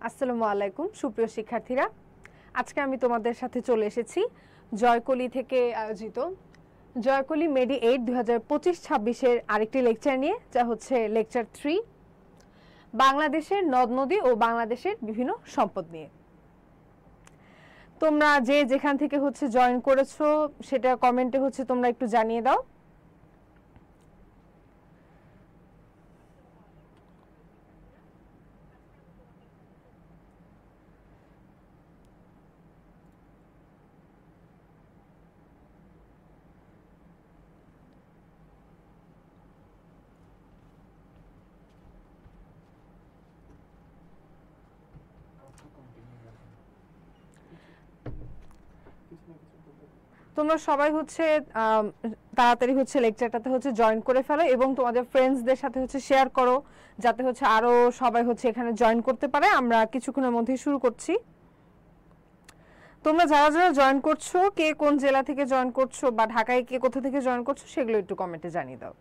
আসসালামু আলাইকুম সুপ্রিয় শিক্ষার্থীরা, আজকে আমি তোমাদের সাথে চলে এসেছি জয়কলি থেকে আয়োজিত জয়কলি মেডি 8 2025-26 আরেকটি লেকচার নিয়ে, যা হচ্ছে লেকচার 3 বাংলাদেশের নদ নদী ও বাংলাদেশের বিভিন্ন সম্পদ নিয়ে। তোমরা যে যেখান থেকে জয়েন করেছো সেটা কমেন্টে তোমরা একটু জানিয়ে দাও। তোমরা সবাই তাড়াতাড়ি লেকচারটাতে জয়েন করে ফেলো এবং তোমাদের ফ্রেন্ডসদের সাথে শেয়ার করো, যাতে আরো সবাই এখানে জয়েন করতে পারে। আমরা কিছুক্ষণের মধ্যেই শুরু করছি। তোমরা যারা যারা জয়েন করছো, কে কোন জেলা থেকে জয়েন করছো বা ঢাকায় কে কোথা থেকে জয়েন করছো, সেগুলো একটু কমেন্টে জানিয়ে দাও।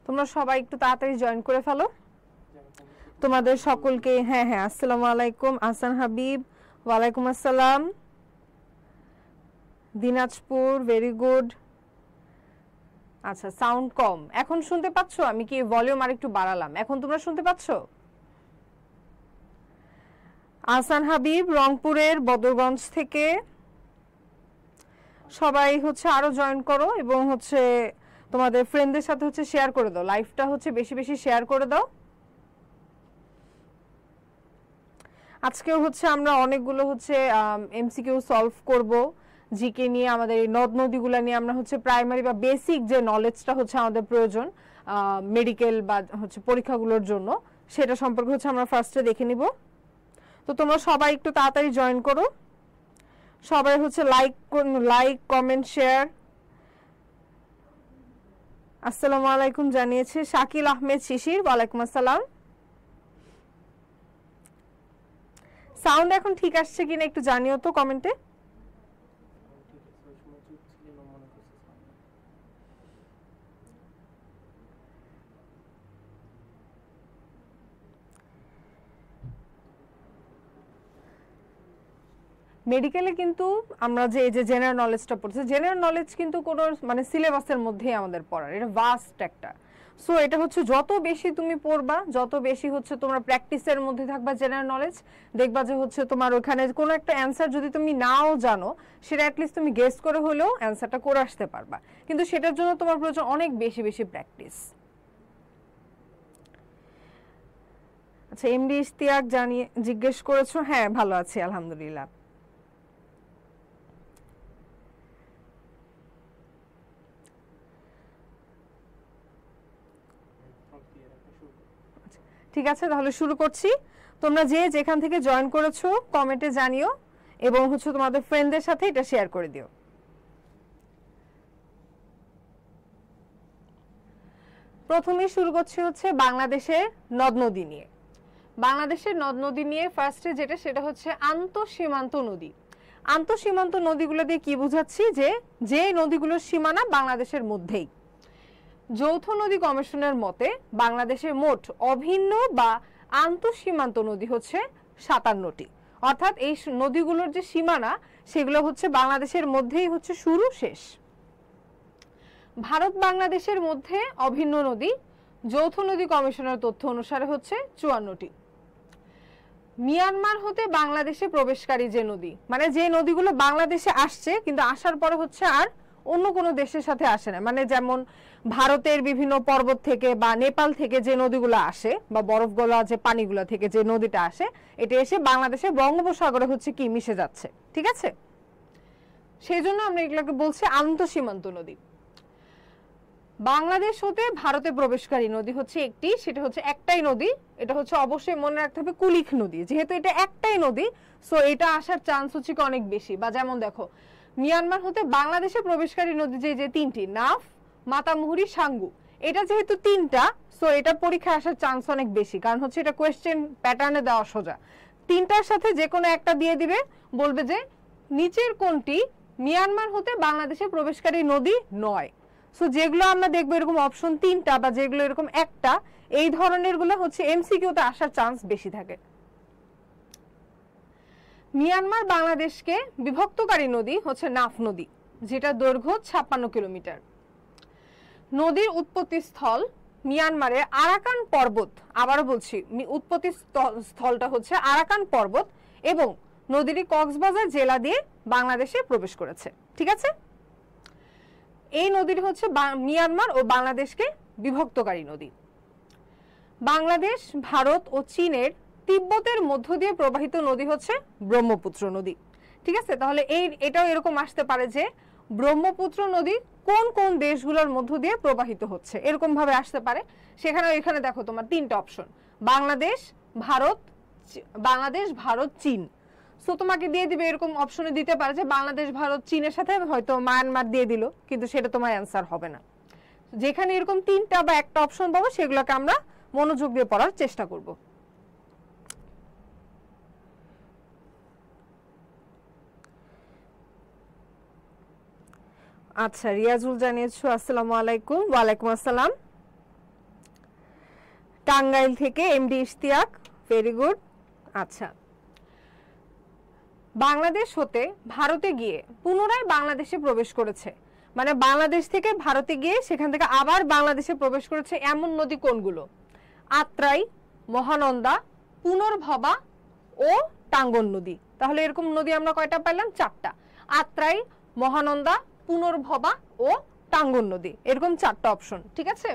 তোমরা সবাই একটু তাড়াতাড়ি জয়েন করে ফেলো। তোমাদের সকলকে হ্যাঁ আসসালামু আলাইকুম। আহসান হাবিব, ওয়ালাইকুম আসসালাম। Dinajpur, very good. আচ্ছা, সাউন্ড কম, এখন শুনতে পাচ্ছো? আমি কি ভলিউম আর একটু বাড়ালাম, এখন তোমরা শুনতে পাচ্ছো? আহসান হাবিব রংপুরের বদরগঞ্জ থেকে। সবাই আরো জয়েন করো এবং তোমাদের ফ্রেন্ডদের সাথে শেয়ার করে দাও। লাইভটা বেশি বেশি শেয়ার করে দাও। আজকেও আমরা অনেকগুলো এমসিকিউ সলভ করব জিকে নিয়ে। আমাদের এই নদ নদীগুলা নিয়ে আমরা প্রাইমারি বা বেসিক যে নলেজটা আমাদের প্রয়োজন মেডিকেল বা পরীক্ষাগুলোর জন্য, সেটা সম্পর্কে আমরা ফার্স্টে দেখে নিব। তো তোমরা সবাই একটু তাড়াতাড়ি জয়েন করো। সবাই লাইক কমেন্ট শেয়ার। আসসালামু আলাইকুম জানিয়েছে শাকিল আহমেদ শিশির, ওয়ালাইকুম আসসালাম। সাউন্ড এখন ঠিক আসছে কিনা একটু জানিও তো কমেন্টে। মেডিকেলে কিন্তু আমরা যে জেনারেল নলেজটা পড়ছি, জেনারেল নলেজ কিন্তু কোনো সিলেবাসের মধ্যেই আমাদের পড়ার, এটা ভাস্ট একটা। সো এটা যত বেশি তুমি পড়বা, যত বেশি তোমরা প্র্যাকটিসের মধ্যে থাকবা জেনারেল নলেজ, দেখবা যে তোমার ওখানে কোনো একটা অ্যান্সার যদি তুমি নাও জানো, সেটা অ্যাটলিস্ট তুমি গেস করে হলেও অ্যান্সারটা করে আসতে পারবা। কিন্তু সেটার জন্য তোমার প্রয়োজন অনেক বেশি বেশি প্র্যাকটিস। আচ্ছা, এমডি ইশতিয়াক জিজ্ঞেস করেছো। হ্যাঁ, ভালো আছি আলহামদুলিল্লাহ। ঠিক আছে, তাহলে শুরু করছি। তোমরা যে যেখান থেকে জয়েন করেছো কমেন্টে জানিও এবং তোমাদের ফ্রেন্ডদের সাথে এটা শেয়ার করে দিও। প্রথমে শুরু করছি বাংলাদেশের নদ নদী নিয়ে। বাংলাদেশের নদ নদী নিয়ে ফার্স্টে যেটা, সেটা আন্তঃসীমান্ত নদী। আন্তঃসীমান্ত নদীগুলো দিয়ে কি বুঝাচ্ছি, যে নদীগুলোর সীমানা বাংলাদেশের মধ্যেই। যৌথ নদী কমিশনের মতে বাংলাদেশের মোট অভিন্ন বা আন্তঃসীমান্ত নদী 57টি। অর্থাৎ এই নদীগুলোর যে সীমানা, সেগুলো বাংলাদেশের মধ্যেই শুরু শেষ। ভারত বাংলাদেশের মধ্যে অভিন্ন নদী যৌথ নদী কমিশনের তথ্য অনুসারে 54টি। মিয়ানমার হতে বাংলাদেশে প্রবেশকারী যে নদী, যে নদীগুলো বাংলাদেশে আসছে কিন্তু আসার পরে আর অন্য কোনো দেশের সাথে আসে না। মানে যেমন ভারতের বিভিন্ন পর্বত থেকে বা নেপাল থেকে যে নদীগুলো আসে বা বরফ গলা যে পানিগুলো থেকে যে নদীটা আসে, এটা এসে বাংলাদেশের বঙ্গোপসাগরে হচ্ছে কি মিশে যাচ্ছে, ঠিক আছে? সেই জন্য আমরা এগুলোকে বলছি আন্তঃসীমান্ত নদী। বাংলাদেশ হতে ভারতে প্রবেশকারী নদী হচ্ছে একটি, সেটা হচ্ছে একটাই নদী, এটা হচ্ছে অবশ্যই মনে রাখতে হবে কুলিক নদী। যেহেতু এটা একটাই নদী, সো এটা আসার চান্স হচ্ছে কি অনেক বেশি। বা যেমন দেখো, মিয়ানমার হতে বাংলাদেশে প্রবেশকারী নদী যে তিনটি, নাফ, মাতামুহুরি, সাঙ্গু, এটা যেহেতু তিনটা, সো এটা পরীক্ষায় আসার চান্স অনেক বেশি, কারণ হচ্ছে এটা কোয়েশ্চেন প্যাটার্নে দেওয়া সোজা। তিনটার সাথে যে কোনো একটা দিয়ে দিবে, বলবে যে নিচের কোনটি মিয়ানমার হতে বাংলাদেশে প্রবেশকারী নদী নয়। সো যেগুলো আমরা দেখবো এরকম অপশন তিনটা বা যেগুলো এরকম একটা, এই ধরনের গুলো হচ্ছে এমসিকিউতে আসার চান্স বেশি থাকে। মিয়ানমার বাংলাদেশকে বিভক্তকারী নদী হচ্ছে নাফ নদী, যেটা দৈর্ঘ্য 56 কিলোমিটার। নদীর উৎপত্তি স্থল মিয়ানমারের আরাকান পর্বত, আবারও বলছি উৎপত্তি স্থলটা হচ্ছে আরাকান পর্বত, এবং নদীটি কক্সবাজার জেলা দিয়ে বাংলাদেশে প্রবেশ করেছে, ঠিক আছে? এই নদীটি হচ্ছে মিয়ানমার ও বাংলাদেশকে বিভক্তকারী নদী। বাংলাদেশ, ভারত ও চীনের তিব্বতের মধ্য দিয়ে প্রবাহিত নদী হচ্ছে ব্রহ্মপুত্র নদী, ঠিক আছে? তাহলে এটাও এরকম আসতে পারে যে ব্রহ্মপুত্র নদী কোন কোন দেশগুলোর মধ্য দিয়ে প্রবাহিত হচ্ছে, এরকম ভাবে আসতে পারে। এখানে দেখো তোমার তিনটা অপশন, বাংলাদেশ, ভারত, চীন। সো তোমাকে দিয়ে দিবে এরকম অপশনে দিতে পারে যে বাংলাদেশ, ভারত, চীনের সাথে হয়তো মায়ানমার দিয়ে দিল, কিন্তু সেটা তোমার অ্যান্সার হবে না। যেখানে এরকম তিনটা বা একটা অপশন পাবো, সেগুলোকে আমরা মনোযোগ দিয়ে পড়ার চেষ্টা করব। আচ্ছা, রিয়াজুল জানিয়েছো আসসালামু আলাইকুম। ওয়ালাইকুম আসসালাম। টাঙ্গাইল থেকে এমডি ইশতিয়াক, ভেরি গুড। আচ্ছা, বাংলাদেশ হতে ভারতে গিয়ে পুনরায় বাংলাদেশে প্রবেশ করেছে, মানে বাংলাদেশ থেকে ভারতে গিয়ে সেখান থেকে আবার বাংলাদেশে প্রবেশ করেছে এমন নদী কোনগুলো? আত্রাই, মহানন্দা, পুনর্ভবা ও টাঙ্গন নদী। তাহলে এরকম নদী আমরা কয়টা পেলাম? চারটা। আত্রাই, মহানন্দা, পুনর্ভবা ও টাঙ্গন নদী, এরকম চারটা অপশন, ঠিক আছে?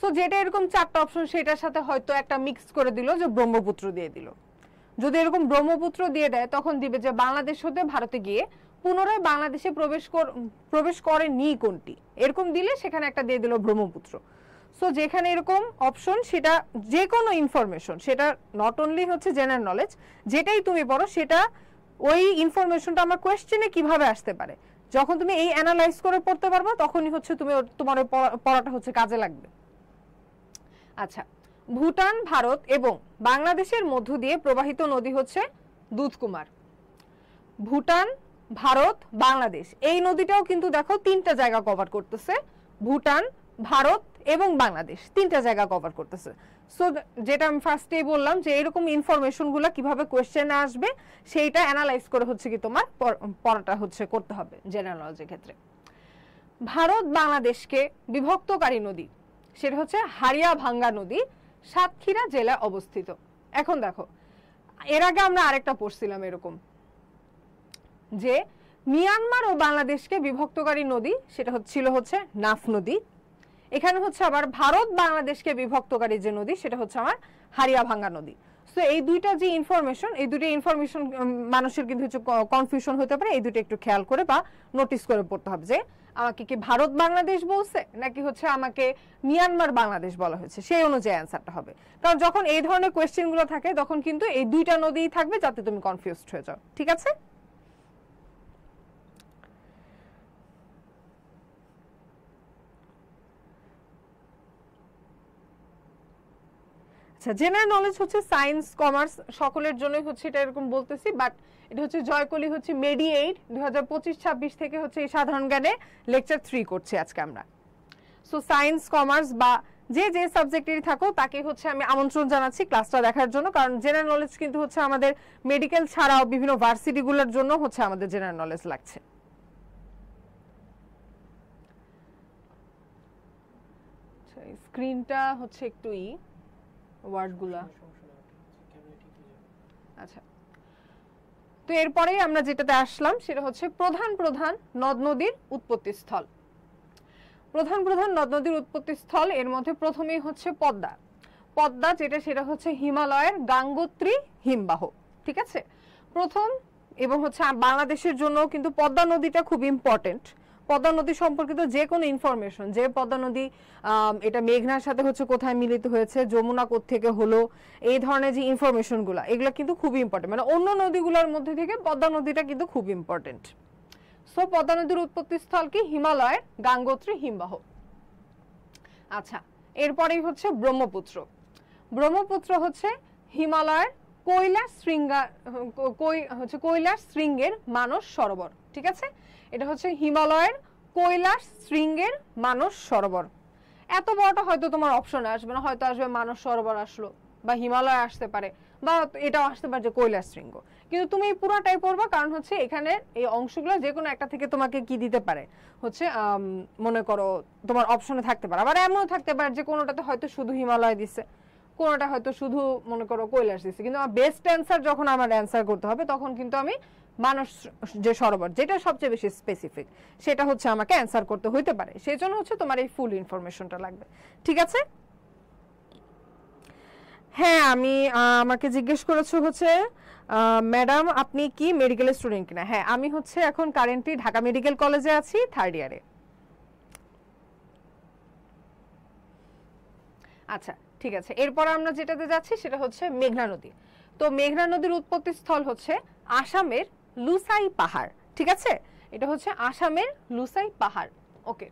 সো যেটা এরকম চারটা অপশন, সেটার সাথে হয়তো একটা মিক্স করে দিল যে ব্রহ্মপুত্র দিয়ে দিল। যদি এরকম ব্রহ্মপুত্র দিয়ে দেয়, তখন দিবে যে বাংলাদেশ হতে ভারতে গিয়ে পুনরায় বাংলাদেশে প্রবেশ করেনি কোনটি, এরকম দিলে সেখানে একটা দিয়ে দিল ব্রহ্মপুত্র। সো যেখানে এরকম অপশন, সেটা যে কোনো ইনফরমেশন, সেটা নট অনলি হচ্ছে জেনারেল নলেজ, যেটাই তুমি পড়ো সেটা ওই ইনফরমেশনটা আমার কোয়েশ্চেনে কিভাবে আসতে পারে, যখন তুমি এই অ্যানালাইজ করে পড়তে পারবা, তখনই হচ্ছে তোমার পড়াটা হচ্ছে কাজে লাগবে। আচ্ছা, ভুটান, ভারত এবং বাংলাদেশের মধ্য দিয়ে প্রবাহিত নদী হচ্ছে দুধকুমার। ভুটান, ভারত, বাংলাদেশ, এই নদীটাও কিন্তু দেখো তিনটা জায়গা কভার করতেছে। ভুটান, ভারত এবং বাংলাদেশ তিনটা জায়গা কভার করতেছে। সো যেটা আমি ফার্স্টেই বললাম যে এরকম ইনফরমেশনগুলো কিভাবে কোয়েশ্চেনে আসবে, সেইটা অ্যানালাইজ করে হচ্ছে কি তোমার পড়াটা হচ্ছে করতে হবে জেনারেল নলেজের ক্ষেত্রে। ভারত বাংলাদেশকে বিভক্তকারী নদী, সেটা হচ্ছে হারিয়াভাঙ্গা নদী, সাতক্ষীরা জেলায় অবস্থিত। এখন দেখো, এর আগে আমরা আরেকটা পড়ছিলাম এরকম, যে মিয়ানমার ও বাংলাদেশকে বিভক্তকারী নদী, সেটা ছিল হচ্ছে নাফ নদী। এখানে হচ্ছে আবার ভারত বাংলাদেশকে বিভক্তকারী যে নদী, সেটা হচ্ছে আমার হারিয়াভাঙ্গা নদী। সো এই দুইটা যে ইনফরমেশন, এই দুইটা ইনফরমেশন মানুষের কিন্তু হচ্ছে কনফিউশন হতে পারে, এই দুটো একটু খেয়াল করে বা নোটিস করে পড়তে হবে যে আমাকে কি ভারত বাংলাদেশ বলছে নাকি হচ্ছে আমাকে মিয়ানমার বাংলাদেশ বলা হয়েছে, সেই অনুযায়ী অ্যান্সারটা হবে। কারণ যখন এই ধরনের কোয়েশ্চেন গুলো থাকে, তখন কিন্তু এই দুইটা নদীই থাকবে যাতে তুমি কনফিউজড হয়ে যাও, ঠিক আছে? আচ্ছা, জেনারেল নলেজ হচ্ছে সায়েন্স, কমার্স সকলের জন্যই হচ্ছে এটা এরকম বলতেছি, বাট এটা হচ্ছে জয়কলি হচ্ছে মেডি8 2025-26 থেকে হচ্ছে এই সাধারণ জ্ঞানে লেকচার 3 করছি আজকে আমরা। সো সায়েন্স, কমার্স বা যে যে সাবজেক্টেরই থাকো, তাকে হচ্ছে আমি আমন্ত্রণ জানাচ্ছি ক্লাসটা দেখার জন্য, কারণ জেনারেল নলেজ কিন্তু হচ্ছে আমাদের মেডিকেল ছাড়াও বিভিন্ন ভার্সিটিগুলোর জন্য হচ্ছে আমাদের জেনারেল নলেজ লাগছে। স্ক্রিনটা হচ্ছে একটু ওয়ার্ডগুলা, আচ্ছা তো এরপরেই আমরা যেটাতে আসলাম সেটা হচ্ছে প্রধান প্রধান নদ নদীর উৎপত্তি স্থল। প্রধান প্রধান নদ নদীর উৎপত্তি স্থল এর মধ্যে প্রথমেই হচ্ছে পদ্মা। পদ্মা যেটা সেটা হচ্ছে হিমালয়ের গাঙ্গোত্রী হিমবাহ, ঠিক আছে। প্রথম এবং হচ্ছে বাংলাদেশের জন্য কিন্তু পদ্মা নদীটা খুব ইম্পর্টেন্ট। পদ্মা নদী সম্পর্কিত যে কোনো ইনফরমেশন, যে পদ্মা নদী এটা মেঘনার সাথে হচ্ছে কোথায় মিলিত হয়েছে, যমুনা কোত্থেকে হলো, এই ধরনের যে ইনফরমেশনগুলো এগুলো কিন্তু খুবই ইম্পর্টেন্ট। মানে অন্য নদীগুলোর মধ্যে থেকে পদ্মা নদীটা কিন্তু খুব ইম্পর্টেন্ট। সো পদ্মা নদীর উৎপত্তি স্থল কি? হিমালয়ের গাঙ্গোত্রী হিমবাহ। আচ্ছা, এরপরেই হচ্ছে ব্রহ্মপুত্র। ব্রহ্মপুত্র হচ্ছে হিমালয়ের কৈলাস শৃঙ্গের মানস সরোবর, ঠিক আছে। এটা হচ্ছে হিমালয়ের কৈলাস শৃঙ্গের মানস সরোবর। এত বড়টা হয়তো তোমার অপশনে আসবে না, হয়তো আসবে মানস সরোবর আসলো, বা হিমালয় আসতে পারে, বা এটাও আসতে পারে যে কৈলাস শৃঙ্গ। কিন্তু তুমি এই পুরাটাই পড়বা, কারণ হচ্ছে এখানে এই অংশগুলো যে কোনো একটা থেকে তোমাকে কি দিতে পারে হচ্ছে মনে করো তোমার অপশনে থাকতে পারে। আবার এমনও থাকতে পারে যে কোনোটাতে হয়তো শুধু হিমালয় দিচ্ছে, কোনোটা হয়তো শুধু মনে করো কৈলাস দিচ্ছে। কিন্তু আমার বেস্ট অ্যান্সার যখন আমার অ্যান্সার করতে হবে তখন কিন্তু আমি মানস যে সরোবর, যেটা সবচেয়ে বেশি স্পেসিফিক, সেটা হচ্ছে আমাকে অ্যান্সার করতে হইতে পারে। সেই জন্য হচ্ছে তোমার এই ফুল ইনফরমেশনটা লাগবে, ঠিক আছে। হ্যাঁ, আমি আমাকে জিজ্ঞেস করেছো হচ্ছে ম্যাডাম আপনি কি মেডিকেল স্টুডেন্ট কিনা। হ্যাঁ, আমি হচ্ছে এখন কারেন্টলি ঢাকা মেডিকেল কলেজে আছি, 3rd ইয়ারে। আচ্ছা, ঠিক আছে। এরপর আমরা যেটাতে যাচ্ছি সেটা হচ্ছে মেঘনা নদী। তো মেঘনা নদীর উৎপত্তি স্থল হচ্ছে আসামের লুসাই পাহাড়, ঠিক আছে। এটা হচ্ছে আসামের লুসাই পাহাড়, ওকে।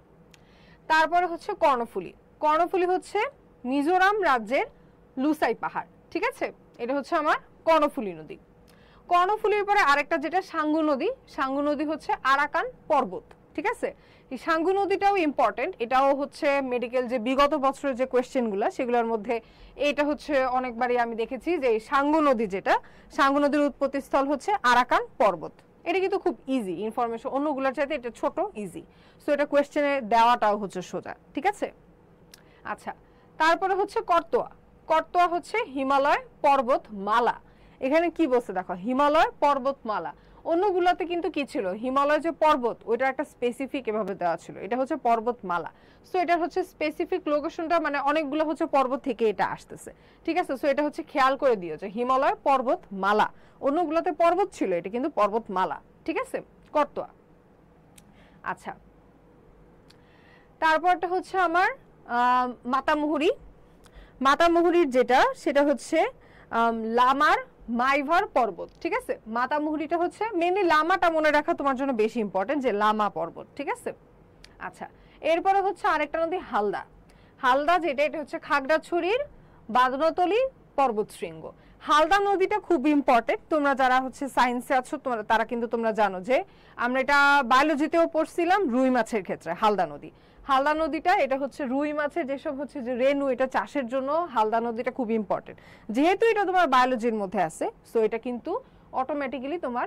তারপরে হচ্ছে কর্ণফুলী। কর্ণফুলী হচ্ছে মিজোরাম রাজ্যের লুসাই পাহাড়, ঠিক আছে। এটা হচ্ছে আমার কর্ণফুলী নদী। কর্ণফুলীর পরে আরেকটা যেটা সাঙ্গু নদী। সাঙ্গু নদী হচ্ছে আরাকান পর্বত, ঠিক আছে। এই সাঙ্গু নদীটাও ইম্পর্টেন্ট। এটাও হচ্ছে মেডিকেল যে বিগত বছরের যে কোয়েশ্চেনগুলো সেগুলোর মধ্যে এটা হচ্ছে অনেকবারই আমি দেখেছি যে সাঙ্গু নদী, যেটা সাঙ্গু নদীর উৎপত্তি স্থল হচ্ছে আরাকান পর্বত। এটা কিন্তু খুব ইজি ইনফরমেশন, অন্যগুলোর চাইতে এটা ছোট, ইজি। সো এটা কোয়েশ্চেনে দেওয়াটাও হচ্ছে সোজা, ঠিক আছে। আচ্ছা, তারপরে হচ্ছে করতোয়া। করতোয়া হচ্ছে হিমালয় পর্বতমালা। এখানে কি বলছে দেখো, হিমালয় পর্বতমালা। অন্যগুলোতে কিন্তু কি ছিল, হিমালয় যে পর্বত ওইটা একটা স্পেসিফিক এভাবে দেওয়া ছিল, এটা হচ্ছে পর্বতমালা। সো এটা হচ্ছে স্পেসিফিক লোকেশনটা, মানে অনেকগুলো হচ্ছে পর্বত থেকে এটা আসতেছে, ঠিক আছে। সো এটা হচ্ছে খেয়াল করে দিও যে হিমালয় পর্বতমালা। অন্যগুলোতে পর্বত ছিল, এটা কিন্তু পর্বতমালা, ঠিক আছে। করতোয়া। আচ্ছা, তারপরটা হচ্ছে আমার মাতামুহুরী। মাতামুহুরীর যেটা সেটা হচ্ছে লামার মাইভার পর্বত, ঠিক আছে। মাতামুহুরীটা হচ্ছে মেইনলি লামাটা মনে রাখা তোমার জন্য বেশি ইম্পর্টেন্ট, যে লামা পর্বত, ঠিক আছে। আচ্ছা, এরপরে হচ্ছে আরেকটা নদী হালদা। হালদা যেটা এটা হচ্ছে খাগড়াছড়ির বাদনতলী পর্বত শৃঙ্গ। হালদা নদীটা খুব ইম্পর্টেন্ট। তোমরা যারা হচ্ছে সায়েন্সে আছো তারা কিন্তু তোমরা জানো যে আমরা এটা বায়োলজিতেও পড়ছিলাম রুই মাছের ক্ষেত্রে। হালদা নদী, হালদা নদীটা এটা হচ্ছে রুই মাছের যেসব হচ্ছে যে রেনু, এটা চাষের জন্য হালদা নদীটা খুব ইম্পর্টেন্ট। যেহেতু এটা তোমার বায়োলজির মধ্যে আছে, সো এটা কিন্তু অটোমেটিক্যালি তোমার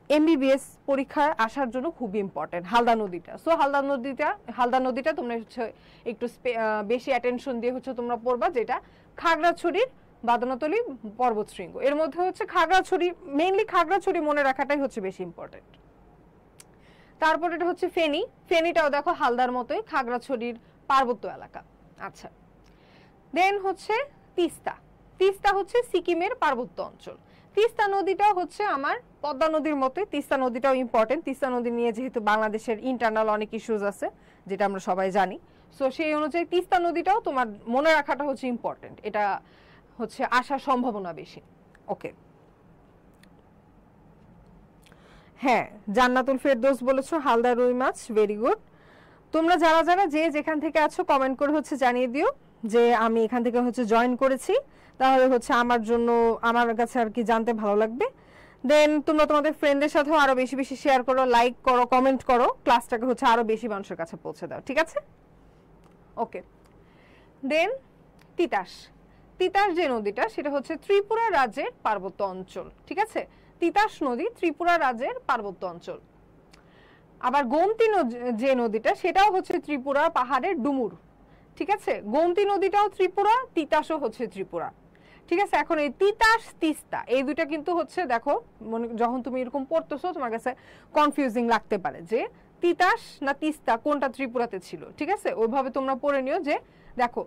এমবিবিএস পরীক্ষায় আসার জন্য খুব ইম্পর্টেন্ট হালদা নদীটা। সো হালদা নদীটা তোমরা হচ্ছে একটু বেশি অ্যাটেনশন দিয়ে হচ্ছে তোমরা পড়বা, যেটা খাগড়াছড়ির বাদনতলী পর্বত শৃঙ্গ। এর মধ্যে হচ্ছে খাগড়াছড়ি, মেইনলি খাগড়াছড়ি মনে রাখাটাই হচ্ছে বেশি ইম্পর্টেন্ট। তারপর এটা হচ্ছে ফেনী। ফেনীটাও দেখো হালদার মতোই খাগড়াছড়ির পার্বত্য এলাকা। আচ্ছা, দেন হচ্ছে তিস্তা। তিস্তা হচ্ছে সিকিমের পার্বত্য অঞ্চল। তিস্তা নদীটাও হচ্ছে আমার পদ্মা নদীর মতোই, তিস্তা নদীটাও ইম্পর্টেন্ট। তিস্তা নদী নিয়ে যেহেতু বাংলাদেশের ইন্টারনাল অনেক ইস্যুজ আছে, যেটা আমরা সবাই জানি, সো সেই অনুযায়ী তিস্তা নদীটাও তোমার মনে রাখাটা হচ্ছে ইম্পর্টেন্ট। এটা হচ্ছে আসার সম্ভাবনা বেশি, ওকে। হ্যাঁ, জান্নাতুল ফেরদৌস বলেছো হালদা রুই মাছ, ভেরি গুড। তোমরা যারা যারা যে যেখান থেকে আছো কমেন্ট করে হচ্ছে জানিয়ে দিও যে আমি এখান থেকে হচ্ছে জয়েন করেছি, তাহলে হচ্ছে আমার জন্য, আমার কাছে আর কি জানতে ভালো লাগবে। দেন তোমরা তোমাদের ফ্রেন্ডদের সাথেও আরো বেশি বেশি শেয়ার করো, লাইক করো, কমেন্ট করো, ক্লাসটাকে হচ্ছে আরো বেশি মানুষের কাছে পৌঁছে দাও, ঠিক আছে, ওকে। দেন তিতাস। তিতাস যে নদীটা সেটা হচ্ছে ত্রিপুরা রাজ্যের পার্বত্য অঞ্চল, ঠিক আছে। তিতাস নদী ত্রিপুরা রাজ্যের পার্বত্য অঞ্চল। আবার গোমতী যে নদীটা সেটাও হচ্ছে ত্রিপুরা পাহাড়ের ডুমুর, ঠিক আছে। গোমতী নদীটাও ত্রিপুরা, তিতাসও হচ্ছে ত্রিপুরা। ঠিক আছে। এখন এই তিতাস তিস্তা এই দুইটা কিন্তু হচ্ছে দেখো যখন তুমি এরকম পড়তেছো তোমার কাছে কনফিউজিং লাগতে পারে যে তিতাস না তিস্তা কোনটা ত্রিপুরাতে ছিল, ঠিক আছে। ওইভাবে তোমরা পড়ে নিও যে দেখো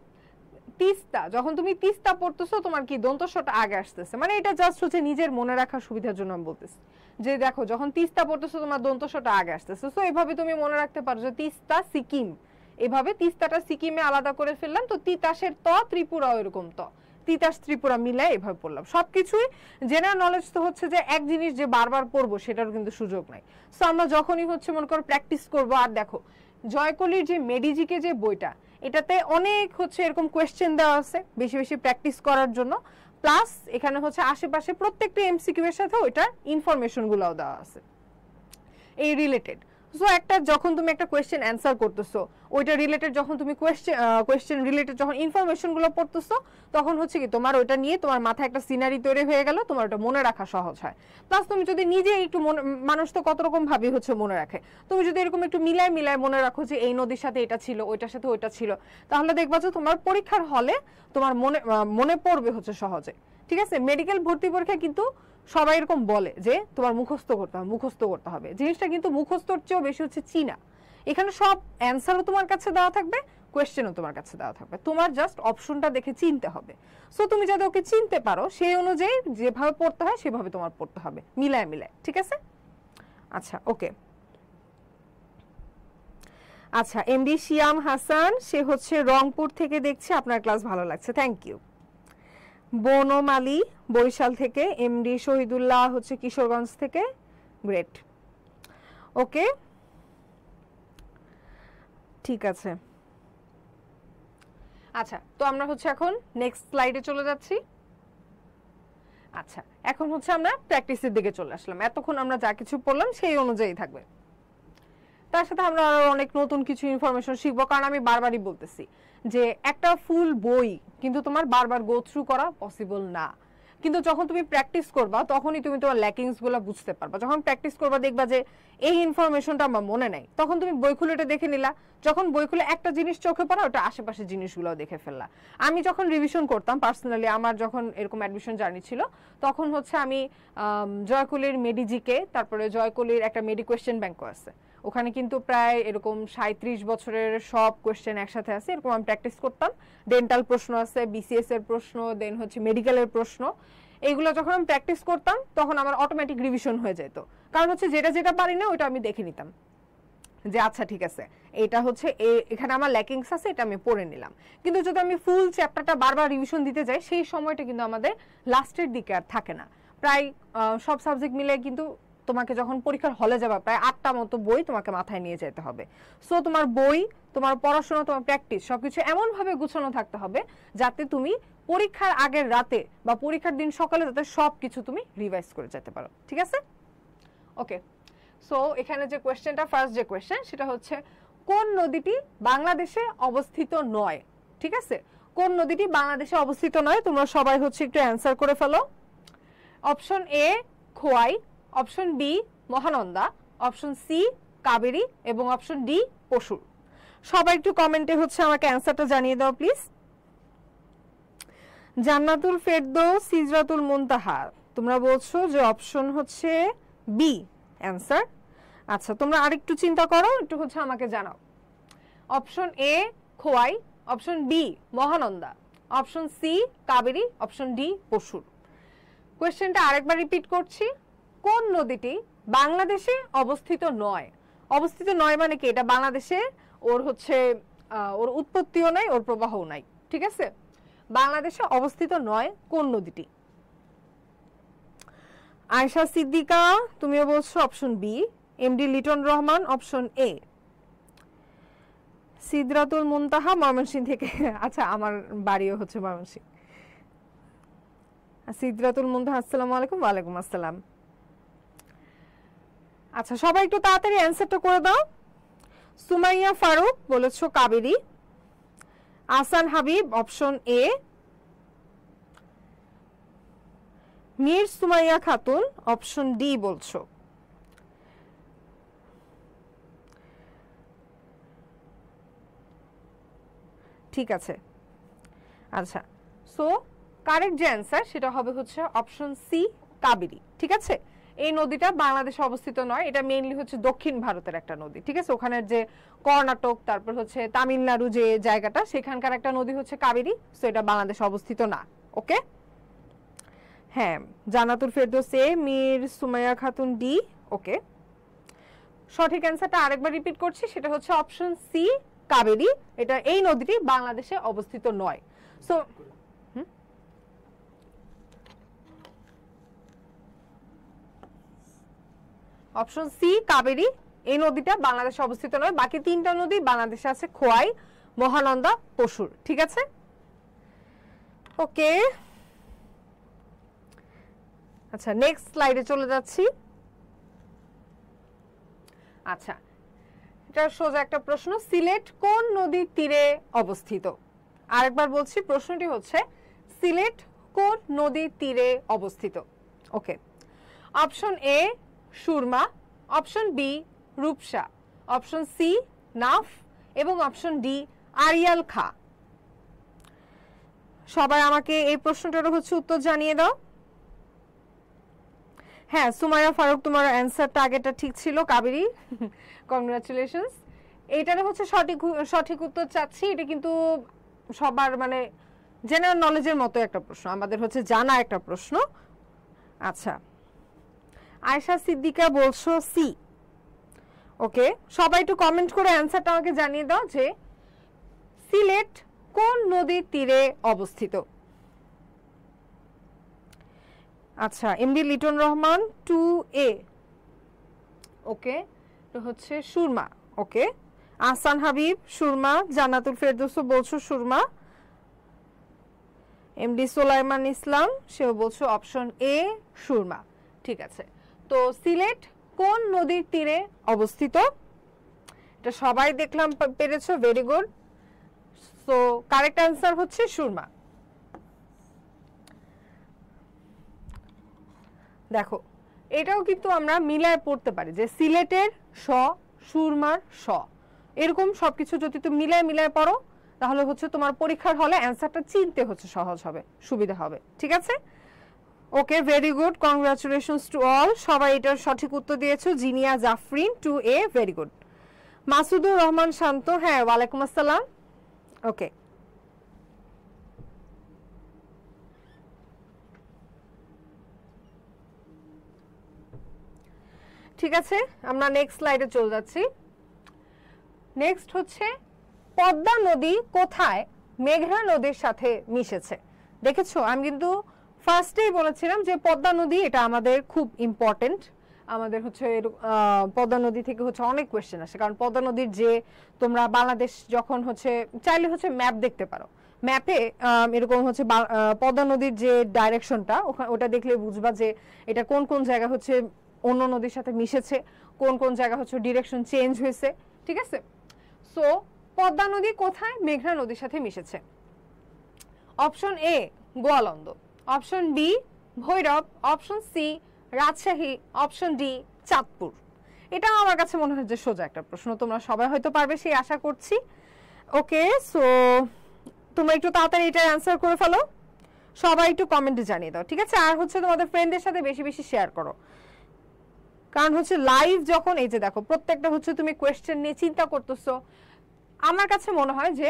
তিস্তা, যখন তুমি তিস্তা পড়তেছো তোমার কি দন্ত শটা আগে আসতেছে, মানে এটা জাস্ট হচ্ছে নিজের মনে রাখার সুবিধার জন্য আমি বলতেছি যে দেখো যখন তিস্তা পড়তেছো তোমার দন্ত শটা আগে আসতেছে। সো এইভাবে তুমি মনে রাখতে পারো যে তিস্তা সিকিম, এভাবে তিস্তাটা সিকিমে আলাদা করে ফেললাম, তো তিতাসের ত ত্রিপুরাও এরকম ত, তিতাস ত্রিপুরা মিলায় এভাবে পড়লাম। সবকিছুই জেনারেল নলেজ তো হচ্ছে যে এক জিনিস যে বারবার পড়বো সেটারও কিন্তু সুযোগ নাই। সো আমরা যখনই হচ্ছে মনে করো প্র্যাকটিস করবো, আর দেখো জয়কলির যে মেডিজিকে যে বইটা এটাতে অনেক হচ্ছে এরকম কোয়েশ্চেন দেওয়া আছে বেশি বেশি প্র্যাকটিস করার জন্য, প্লাস এখানে হচ্ছে আশেপাশে প্রত্যেকটা এমসিকিউ এর সাথে ওইটার ইনফরমেশন গুলাও দেওয়া আছে এই রিলেটেড। সো একটা যখন তুমি একটা কোয়েশ্চেন অ্যান্সার করতেছো ওইটা রিলেটেড, যখন তুমি কোয়েশ্চেন রিলেটেড যখন ইনফরমেশন গুলো পড়তেছো তখন হচ্ছে কি তোমার ওইটা নিয়ে তোমার মাথায় একটা সিনারি তৈরি হয়ে গেল, তোমার ওটা মনে রাখা সহজ হয়। প্লাস তুমি যদি নিজে একটু মানুষ তো কত রকম ভাবে হচ্ছে মনে রাখে, তুমি যদি এরকম একটু মিলায় মিলায় মনে রাখো যে এই নদীর সাথে এটা ছিল ওইটার সাথে ওইটা ছিল, তাহলে দেখবা যে তোমার পরীক্ষার হলে তোমার মনে পড়বে হচ্ছে সহজে, ঠিক আছে। মেডিকেল ভর্তি পরীক্ষা কিন্তু সবাই এরকম বলে যে তোমার মুখস্থ করতে হবে, জিনিসটা কিন্তু মুখস্থর চেয়েও বেশি হচ্ছে চিনা। এখানে সব অ্যান্সারও তোমার কাছে দেওয়া থাকবে, কোয়েশ্চেনও তোমার কাছে দেওয়া থাকবে, তোমার জাস্ট অপশনটা দেখে চিনতে হবে। সো তুমি যাতে ওকে চিনতে পারো সেই অনুযায়ী যেভাবে পড়তে হয় সেভাবে তোমার পড়তে হবে, মিলায় মিলায়, ঠিক আছে। আচ্ছা ওকে। আচ্ছা এমডি শিয়াম হাসান, সে হচ্ছে রংপুর থেকে দেখছে, আপনার ক্লাস ভালো লাগছে, থ্যাংক ইউ। বনম আলী বরিশাল থেকে, এমডি শহীদুল্লাহ হচ্ছে কিশোরগঞ্জ থেকে, গ্রেট, ওকে ঠিক আছে। আচ্ছা তো আমরা হচ্ছে এখন নেক্সট স্লাইডে চলে যাচ্ছি। আচ্ছা এখন হচ্ছে আমরা প্র্যাকটিসের দিকে চলে আসলাম, এতক্ষণ আমরা যা কিছু পড়লাম সেই অনুযায়ী থাকবে, তার সাথে আমরা আরো অনেক নতুন কিছু ইনফরমেশন শিখবো। কারণ আমি বারবারই বলতেছি যে একটা ফুল বই কিন্তু তোমার বারবার গো থ্রু করা পসিবল না, কিন্তু যখন তুমি প্র্যাকটিস করবা তখনই তুমি তোমার ল্যাকিংস গুলো বুঝতে পারবা। যখন প্র্যাকটিস করবা দেখবা যে এই ইনফরমেশনটা আমার মনে নাই, তখন তুমি বই খুলে এটা দেখে নিলা, যখন বই খুলে একটা জিনিস চোখে পড়া ওটা আশেপাশের জিনিসগুলো দেখে ফেললা। আমি যখন রিভিশন করতাম পার্সোনালি, আমার যখন এরকম অ্যাডমিশন জার্নি ছিল তখন হচ্ছে আমি জয়কলির মেডিজিকে, তারপরে জয়কলির একটা মেডি কোয়েশ্চেন ব্যাংকও আছে, ওখানে কিন্তু প্রায় এরকম 37 বছরের সব কোয়েশ্চেন একসাথে আছে, এরকম আমি প্র্যাকটিস করতাম। ডেন্টাল প্রশ্ন আছে, বিসিএস এর প্রশ্ন, দেন হচ্ছে মেডিকেলের প্রশ্ন, এইগুলো যখন আমি প্র্যাকটিস করতাম তখন আমার অটোমেটিক রিভিশন হয়ে যেত। কারণ হচ্ছে যেটা যেটা পারি না ওটা আমি দেখে নিতাম যে আচ্ছা ঠিক আছে এটা হচ্ছে এখানে আমার ল্যাকিংস আছে, এটা আমি পড়ে নিলাম। কিন্তু যদি আমি ফুল চ্যাপ্টারটা বারবার রিভিশন দিতে যাই সেই সময়টা কিন্তু আমাদের লাস্টের দিকে আর থাকে না। প্রায় সব সাবজেক্ট মিলে কিন্তু তোমাকে যখন পরীক্ষার হলে যাবা প্রায় 8টা মতো বই তোমাকে মাথায় নিয়ে যেতে হবে। সো তোমার বই, তোমার পড়াশোনা, তোমার প্র্যাকটিস সবকিছু এমন ভাবে গুছানো থাকতে হবে যাতে তুমি পরীক্ষার আগের রাতে বা পরীক্ষার দিন সকালে যাতে সবকিছু তুমি রিভাইজ করে যেতে পারো, ঠিক আছে। ওকে সো এখানে যে কোয়েশ্চেনটা, ফার্স্ট যে কোয়েশ্চেন সেটা হচ্ছে কোন নদীটি বাংলাদেশে অবস্থিত নয়, ঠিক আছে। কোন নদীটি বাংলাদেশে অবস্থিত নয়, তোমরা সবাই হচ্ছে একটু অ্যান্সার করে ফেলো। Option A Khowai, option B Mahananda, option C Kaveri এবং অপশন ডি পশুর। সবাই একটু কমেন্টে হচ্ছে আমাকে অ্যান্সারটা জানিয়ে দাও প্লিজ। জান্নাতুল ফেরদৌস, সিজরাতুল মুনতাহা, তোমরা বলছো যে অপশন হচ্ছে বি অ্যান্সার। আচ্ছা তোমরা আরেকটু চিন্তা করো, একটু হচ্ছে আমাকে জানাও। Option A Khowai, option B Mahananda, option C Kaveri, option D Pashur. কোয়েশ্চেনটা আরেকবার রিপিট করছি, কোন নদীটি বাংলাদেশে অবস্থিত নয়? অবস্থিত নয় মানে কি, এটা বাংলাদেশে ওর হচ্ছে ওর উৎপত্তিও নাই, ওর প্রবাহও নাই, ঠিক আছে। বাংলাদেশে অবস্থিত নয় কোন নদীটি? আয়েশা সিদ্দিকা তুমিও বলছো option B. MD Liton Rahman option A. Sidratul Muntaha Mymensingh থেকে, আচ্ছা আমার বাড়িও হচ্ছে ময়মনসিংহ। সিদরাতুল মুনতাহা, আসসালামু আলাইকুম। ওয়ালাইকুম আসসালাম। আচ্ছা সবাই একটু তাড়াতাড়ি অ্যানসারটা করে দাও। সুমাইয়া ফারুক বলেছো কাবেরী। আসান Habib option A. Mir Sumaiya Khatun option D বলছো। ঠিক আছে, আচ্ছা সো কারেক্ট যে অ্যান্সার সেটা হবে হচ্ছে অপশন সি কাবেরী। ঠিক আছে, এই নদীটা বাংলাদেশে অবস্থিত নয়, এটা মেইনলি হচ্ছে দক্ষিণ ভারতের একটা নদী। ঠিক আছে, ওখানের যে কর্ণাটক তারপর হচ্ছে তামিলনাড়ু যে জায়গাটা সেখানকার একটা নদী হচ্ছে কাবেরী, সো এটা বাংলাদেশে অবস্থিত না। ওকে, হ্যাঁ, জান্নাতুল ফেরদৌস এ, মীর সুমাইয়া খাতুন ডি। ওকে, সঠিক অ্যান্সারটা আরেকবার রিপিট করছি, সেটা হচ্ছে অপশন সি কাবেরী। এটা এই নদীটি বাংলাদেশে অবস্থিত নয়। সো অপশন সি কাবেরী, এই নদীটা বাংলাদেশে অবস্থিত নয়। বাকি তিনটা নদী বাংলাদেশে আছে, খোয়াই, মহানন্দা, পশুর। ঠিক আছে, ওকে, আচ্ছা নেক্সট স্লাইডে চলে যাচ্ছি। আচ্ছা, এটা সোজা একটা প্রশ্ন, সিলেট কোন নদীর তীরে অবস্থিত? আরেকবার বলছি, প্রশ্নটি হচ্ছে সিলেট কোন নদীর তীরে অবস্থিত? Okay, option A Surma, option B Rupsa, option C Naf এবং অপশন ডি আরিয়াল খা। সবাই আমাকে এই প্রশ্নটার হচ্ছে উত্তর জানিয়ে দাও। হ্যাঁ, সুমাইয়া ফারুক, তোমার অ্যান্সারটা আগেটা ঠিক ছিল, কাবেরী, কংগ্রাচুলেশনস। এইটার হচ্ছে সঠিক উত্তর চাচ্ছি। এটা কিন্তু সবার মানে জেনারেল নলেজের মতো একটা প্রশ্ন, আমাদের হচ্ছে জানা একটা প্রশ্ন। আচ্ছা, আয়েশা সিদ্দিকা বলছো সি। ওকে, সবাই একটু কমেন্ট করে অ্যান্সারটা আমাকে জানিয়ে দাও যে সিলেট কোন নদীর তীরে অবস্থিত। আচ্ছা, এমডি লিটন রহমান 2A। ওকে, তো হচ্ছে সুরমা। ওকে, আহসান হাবিব সুরমা, জান্নাতুল ফেরদৌসও বলছো সুরমা, এমডি সোলাইমান ইসলাম সেও বলছো অপশন এ সুরমা। ঠিক আছে, তো সিলেট কোন নদীর তীরে অবস্থিত? এটা সবাই দেখলাম পেরেছো, very good. So correct answer হচ্ছে সুরমা। দেখো, এটাও কিন্তু আমরা মিলায় পড়তে পারি যে সিলেটের স, সুরমার স, এরকম সবকিছু যদি তুমি মিলায় পড়ো তাহলে হচ্ছে তোমার পরীক্ষার হলে অ্যান্সারটা চিনতে হচ্ছে সহজ হবে, সুবিধা হবে। ঠিক আছে, okay, very good, congratulations to all. সবাই এটার সঠিক উত্তর দিয়েছো। Zinia Jafrin 2A, very good. Masudur Rahman Shanto, হ্যাঁ, ওয়ালাইকুম আসসালাম। ওকে, ঠিক আছে, আমরা নেক্সট স্লাইডে চলে যাচ্ছি। নেক্সট হচ্ছে পদ্মা নদী কোথায় মেঘনা নদীর সাথে মিশেছে? দেখেছো, আমি কিন্তু ফার্স্টেই বলেছিলাম যে পদ্মা নদী এটা আমাদের খুব ইম্পর্টেন্ট। আমাদের হচ্ছে পদ্মা নদী থেকে হচ্ছে অনেক কোয়েশ্চেন আসে, কারণ পদ্মা নদীর যে তোমরা বাংলাদেশ যখন হচ্ছে চাইলে হচ্ছে ম্যাপ দেখতে পারো, ম্যাপে এরকম হচ্ছে পদ্মা নদীর যে ডাইরেকশনটা ওটা দেখলে বুঝবা যে এটা কোন কোন জায়গা হচ্ছে অন্য নদীর সাথে মিশেছে, কোন কোন জায়গা হচ্ছে ডিরেকশন চেঞ্জ হয়েছে। ঠিক আছে, সো পদ্মা নদী কোথায় মেঘনা নদীর সাথে মিশেছে? Option A Goalanda, option B Bhairab, option C Rajshahi, option D Chandpur. এটা আমার কাছে মনে হয় যে সোজা একটা প্রশ্ন, তোমরা সবাই হয়তো পারবে সেই আশা করছি। ওকে, সো তোমরা একটু তাড়াতাড়ি এটার অ্যান্সার করে ফেলো, সবাই একটু কমেন্টে জানিয়ে দাও। ঠিক আছে, আর হচ্ছে তোমাদের ফ্রেন্ডদের সাথে বেশি বেশি শেয়ার করো, কারণ হচ্ছে লাইভ যখন এই যে দেখো প্রত্যেকটা হচ্ছে তুমি কোয়েশ্চেন নিয়ে চিন্তা করতেছো। আমার কাছে মনে হয় যে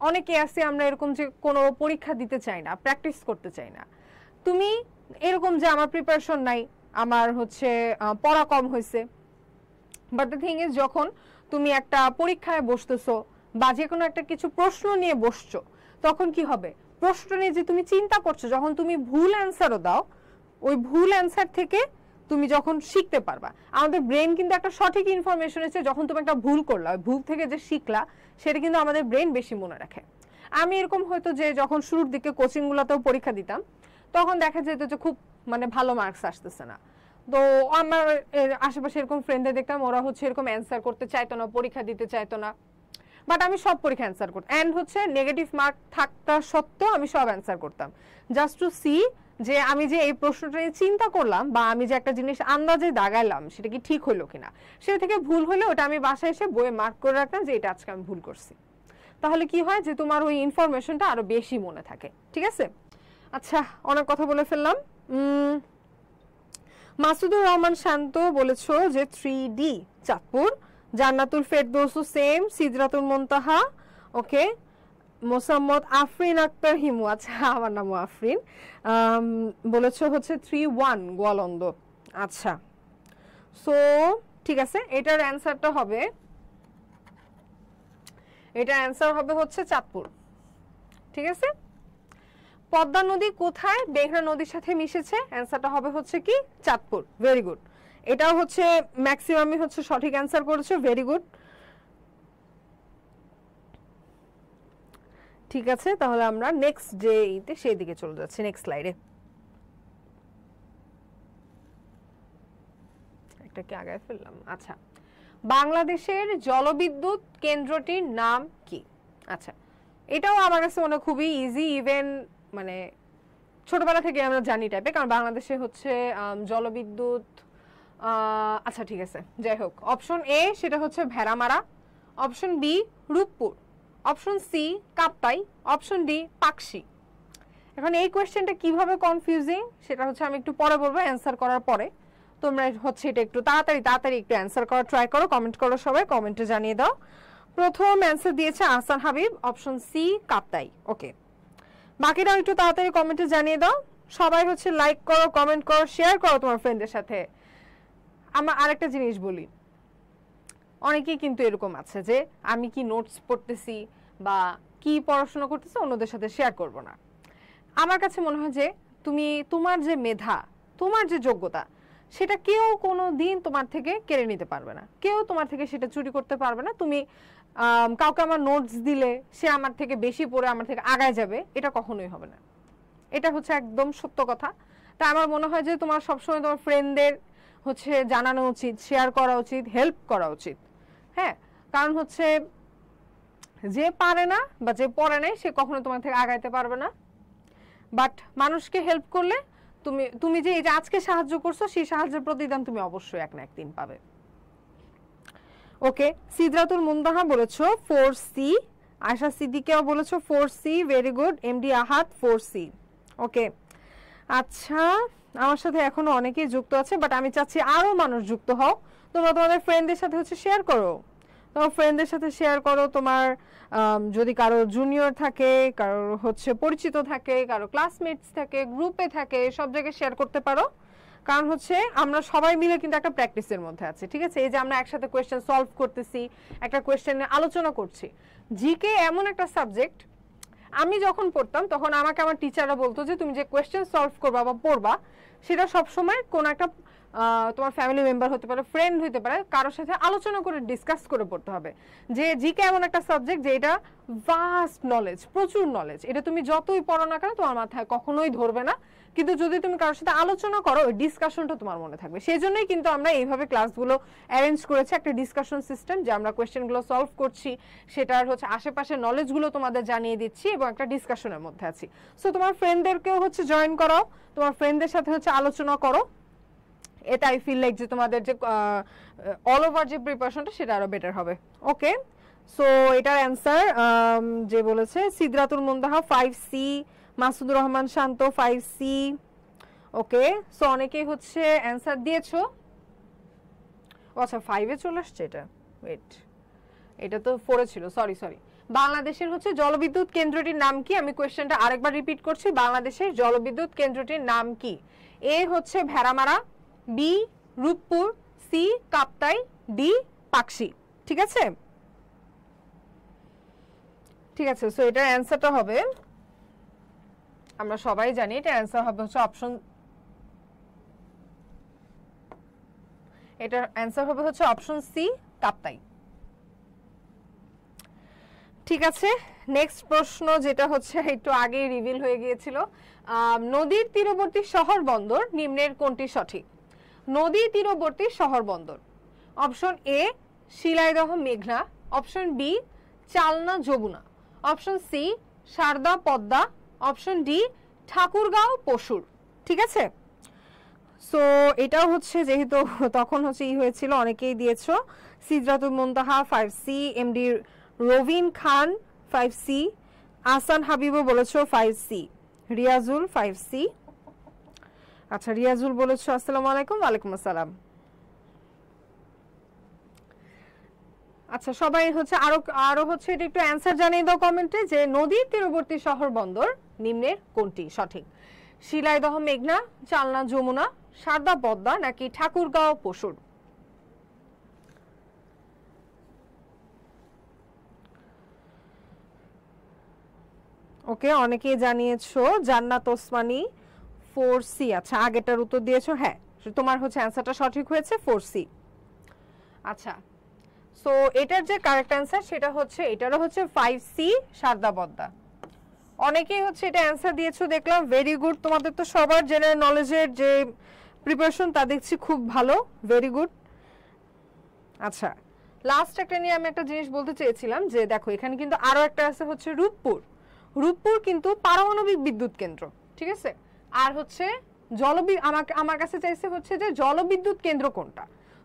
অনেকে আছে আমরা এরকম যে কোনো পরীক্ষা দিতে চাই না, প্র্যাকটিস করতে চাই না। তুমি এরকম যে আমার প্রিপারেশন নাই, আমার হচ্ছে পড়া কম হয়েছে, বাট দ্য থিং ইজ যখন তুমি একটা পরীক্ষায় বসতেছো বা যে কোনো একটা কিছু প্রশ্ন নিয়ে বসছো, তখন কি হবে, প্রশ্ন নিয়ে যে তুমি চিন্তা করছো, যখন তুমি ভুল অ্যান্সারও দাও, ওই ভুল অ্যান্সার থেকে তুমি যখন শিখতে পারবা। আমাদের ব্রেন কিন্তু একটা সঠিক ইনফরমেশন এসে যখন তুমি একটা ভুল করলা, ওই ভুল থেকে যে শিখলা সেটা কিন্তু আমাদের ব্রেন বেশি মনে রাখে। আমি এরকম হয়তো যে যখন শুরুর দিকে কোচিংগুলোতেও পরীক্ষা দিতাম, তখন দেখা যেত যে খুব মানে ভালো মার্কস আসতেছে না, তো আমার আশেপাশে এরকম ফ্রেন্ডদের দেখতাম ওরা হচ্ছে এরকম অ্যান্সার করতে চাইতো না, পরীক্ষা দিতে চাইতো না, বাট আমি সব পরীক্ষা অ্যান্সার করতাম, অ্যান্ড হচ্ছে নেগেটিভ মার্ক থাকা সত্ত্বেও আমি সব অ্যান্সার করতাম, জাস্ট টু সি যে আমি যে এই প্রশ্নটা নিয়ে চিন্তা করলাম বা আমি যে একটা জিনিস আন্দাজে দাগাইলাম সেটা কি ঠিক হলো কিনা। সেটা থেকে ভুল হলে ওটা আমি বাসায় এসে বইয়ে মার্ক করে রাখতাম যে এটা আজকে আমি ভুল করছি। তাহলে কি হয় যে তোমার ওই ইনফরমেশনটা আরো বেশি মনে থাকে। ঠিক আছে, আচ্ছা অনেক কথা বলে ফেললাম। মাসুদুর রহমান শান্ত বলেছো যে 3D চাঁদপুর। জান্নাতুল ফেরদৌসও সেম। সিদরাতুল মুনতাহা ওকে। মোসাম্মদ আফরিন আক্তার হিমু, আচ্ছা আমার নামও আফরিন, বলেছো হচ্ছে 3-1 গোয়ালন্দ। আচ্ছা সো ঠিক আছে, এটার অ্যান্সারটা হবে, এটার অ্যান্সার হবে হচ্ছে চাঁদপুর। ঠিক আছে। পদ্মা নদী কোথায় মেঘনা নদীর সাথে মিশেছে? অ্যান্সারটা হবে হচ্ছে কি চাঁদপুর। Very good. এটাও হচ্ছে ম্যাক্সিমামই হচ্ছে সঠিক অ্যান্সার করেছে। Very good. ঠিক আছে, তাহলে আমরা নেক্সট যে ইতে সেই দিকে চলে যাচ্ছি, নেক্সট স্লাইডে। একটা কি আগায় ফেললাম? আচ্ছা, বাংলাদেশের জলবিদ্যুৎ কেন্দ্রটির নাম কি? আচ্ছা, এটাও আমার কাছে মনে খুবই ইজি, ইভেন মানে ছোটবেলা থেকে আমরা জানি টাইপে, কারণ বাংলাদেশে হচ্ছে জলবিদ্যুৎ, আচ্ছা ঠিক আছে যাই হোক। অপশন এ সেটা হচ্ছে Bheramara, option B Rooppur, option C Kaptai, option D Pakshi. এখন এই কোয়েশ্চেনটা কিভাবে কনফিউজিং সেটা হচ্ছে আমি একটু পরে বলবো, অ্যান্সার করার পরে। তোমরা হচ্ছে এটা একটু তাড়াতাড়ি একটু অ্যান্সার করার ট্রাই করো, কমেন্ট করো, সবাই কমেন্টে জানিয়ে দাও। প্রথম অ্যান্সার দিয়েছে আহসান হাবিব, অপশন সি কাপ্তাই। ওকে, বাকিরাও একটু তাড়াতাড়ি কমেন্টে জানিয়ে দাও। সবাই হচ্ছে লাইক করো, কমেন্ট করো, শেয়ার করো তোমার ফ্রেন্ডদের সাথে। আমার আরেকটা জিনিস বলি, অনেকেই কিন্তু এরকম আছে যে আমি কি নোটস পড়তেছি বা কি পড়াশোনা করতেছি অন্যদের সাথে শেয়ার করব না। আমার কাছে মনে হয় যে তুমি তোমার যে মেধা, তোমার যে যোগ্যতা, সেটা কেউ কোনো দিন তোমার থেকে কেড়ে নিতে পারবে না, কেউ তোমার থেকে সেটা চুরি করতে পারবে না। তুমি কাউকে আমার নোটস দিলে সে আমার থেকে বেশি পড়ে আমার থেকে আগায় যাবে, এটা কখনোই হবে না। এটা হচ্ছে একদম সত্য কথা। তাই আমার মনে হয় যে তোমার সবসময় তোমার ফ্রেন্ডদের হচ্ছে জানানো উচিত, শেয়ার করা উচিত, হেল্প করা উচিত। হ্যাঁ, কারণ হচ্ছে যে পারে না বা যে পড়ে নাই সে কখনো তোমার থেকে আগাইতে পারবে না। বাট মানুষকে হেল্প করলে তুমি যে এই যে আজকে সাহায্য করছো, সেই সাহায্যের প্রতিদান তুমি অবশ্যই এক না একদিন পাবে। ওকে, সিদরাতুল মুনতাহা বলেছো 4C, আয়শা সিদ্দিকাও বলেছো 4C। Very good. এমডি আহাদ 4C। ওকে, আচ্ছা আমার সাথে এখনো অনেকেই যুক্ত আছে, বাট আমি চাচ্ছি আরো মানুষ যুক্ত হও। তোমরা তোমাদের ফ্রেন্ডদের সাথে হচ্ছে শেয়ার করো, তোমার ফ্রেন্ডদের সাথে শেয়ার করো। তোমার যদি কারো জুনিয়র থাকে, কারো হচ্ছে পরিচিত থাকে, কারো ক্লাসমেটস থাকে, গ্রুপে থাকে, সব জায়গায় শেয়ার করতে পারো। কারণ হচ্ছে আমরা সবাই মিলে কিন্তু একটা প্র্যাকটিসের মধ্যে আছি। ঠিক আছে, এই যে আমরা একসাথে কোয়েশ্চেন সলভ করতেছি, একটা কোয়েশ্চেন নিয়ে আলোচনা করছি। জিকে এমন একটা সাবজেক্ট, আমি যখন পড়তাম তখন আমাকে আমার টিচাররা বলতো যে তুমি যে কোয়েশ্চেন সলভ করবা বা পড়বা সেটা সবসময় কোন একটা তোমার ফ্যামিলি মেম্বার হতে পারে, ফ্রেন্ড হতে পারে, কারোর সাথে আলোচনা করে ডিসকাস করে পড়তে হবে। যে জিকে এমন একটা সাবজেক্ট যে এটা ভাস্ট নলেজ, প্রচুর নলেজ, এটা তুমি যতই পড়ো না কেন তোমার মাথায় কখনোই ধরবে না, কিন্তু যদি তুমি কারোর সাথে আলোচনা করো ওই ডিসকাশনটা তোমার মনে থাকবে। সেই জন্যই কিন্তু আমরা এইভাবে ক্লাসগুলো অ্যারেঞ্জ করেছি, একটা ডিসকাশন সিস্টেম, যে আমরা কোয়েশ্চেনগুলো সলভ করছি, সেটার হচ্ছে আশেপাশে নলেজগুলো তোমাদের জানিয়ে দিচ্ছি এবং একটা ডিসকাশনের মধ্যে আছি। সো তোমার ফ্রেন্ডদেরকেও হচ্ছে জয়েন করো, তোমার ফ্রেন্ডদের সাথে হচ্ছে আলোচনা করো। এটা আই ফিল লাইক যে তোমাদের যে অল ওভার যে প্রিপারেশনটা সেটা আরো বেটার হবে। ওকে, সো এটার অ্যান্সার যে বলেছে সিদরাতুল মুনতাহা 5C, মাসুদুর রহমান শান্ত 5C। ওকে, সো অনেকেই হচ্ছে অ্যান্সার দিয়েছো। আচ্ছা 5-এ চলে আসছে এটা, ওয়েট, এটা তো 4-এ ছিল, সরি। বাংলাদেশের হচ্ছে জলবিদ্যুৎ কেন্দ্রটির নাম কি? আমি কোয়েশ্চেনটা আরেকবার রিপিট করছি, বাংলাদেশের জলবিদ্যুৎ কেন্দ্রটির নাম কি? এ হচ্ছে Bheramara, B Rooppur, C Kaptai, D Pakshi. ঠিক আছে, ঠিক আছে। সো এটার অ্যান্সারটা হবে, আমরা সবাই জানি এটা অ্যান্সার হবে হচ্ছে অপশন, এটার অ্যান্সার হবে হচ্ছে অপশন সি কাপ্তাই। ঠিক আছে, নেক্সট প্রশ্ন যেটা হচ্ছে একটু আগে রিভিল হয়ে গিয়েছিল, নদীর তীরবর্তী শহর বন্দর নিম্নের কোনটি সঠিক? নদীর তীরবর্তী শহর বন্দর, অপশন এ শিলাইদহ মেঘনা, option B Chalna Jamuna, option C Sarda Padma, option D Thakurgaon Pashur. ঠিক আছে, সো এটাও হচ্ছে যেহেতু তখন হচ্ছে হয়েছিল, অনেকেই দিয়েছো। সিদরাতুল মুনতাহা 5C, এমডি রবিন খান 5C, আহসান হাবিবও বলেছো 5C। রিয়াজুল 5C। আচ্ছা রিয়াজুল বলেছো আসসালামু আলাইকুম। ওয়ালাইকুম আসসালাম। আচ্ছা সবাই হচ্ছে আরো হচ্ছে এটা একটু অ্যানসার জানিয়ে দাও কমেন্টে যে নদীর তীরবর্তী শহর বন্দর নিম্নের কোনটি সঠিক? শিলাইদহ মেঘনা, চালনা যমুনা, সারদা পদ্মা নাকি ঠাকুরগাঁও পশুর? ওকে অনেকেই জানিয়েছো জান্নাত ওসমানী 4C। আচ্ছা আগেটার উত্তর দিয়েছো, হ্যাঁ তোমার হচ্ছে অ্যানসারটা সঠিক হয়েছে 4C। আচ্ছা সো এটার যে কারেক্ট অ্যানসার সেটা হচ্ছে এটারও হচ্ছে 5C সারদা পদ্মা। অনেকেই হচ্ছে এটা অ্যানসার দিয়েছো দেখলাম, ভেরি গুড। তোমাদের তো সবার জেনারেল নলেজের যে প্রিপারেশন তা দেখছি খুব ভালো, ভেরি গুড। আচ্ছা লাস্ট একটা নিয়ে আমি একটা জিনিস বলতে চেয়েছিলাম যে দেখো এখানে কিন্তু আরো একটা আছে হচ্ছে রূপপুর। রূপপুর কিন্তু পারমাণবিক বিদ্যুৎ কেন্দ্র, ঠিক আছে। আর হচ্ছে আমার কাছে চাইছে হচ্ছে যে জলবিদ্যুৎ কেন্দ্র কোনটা।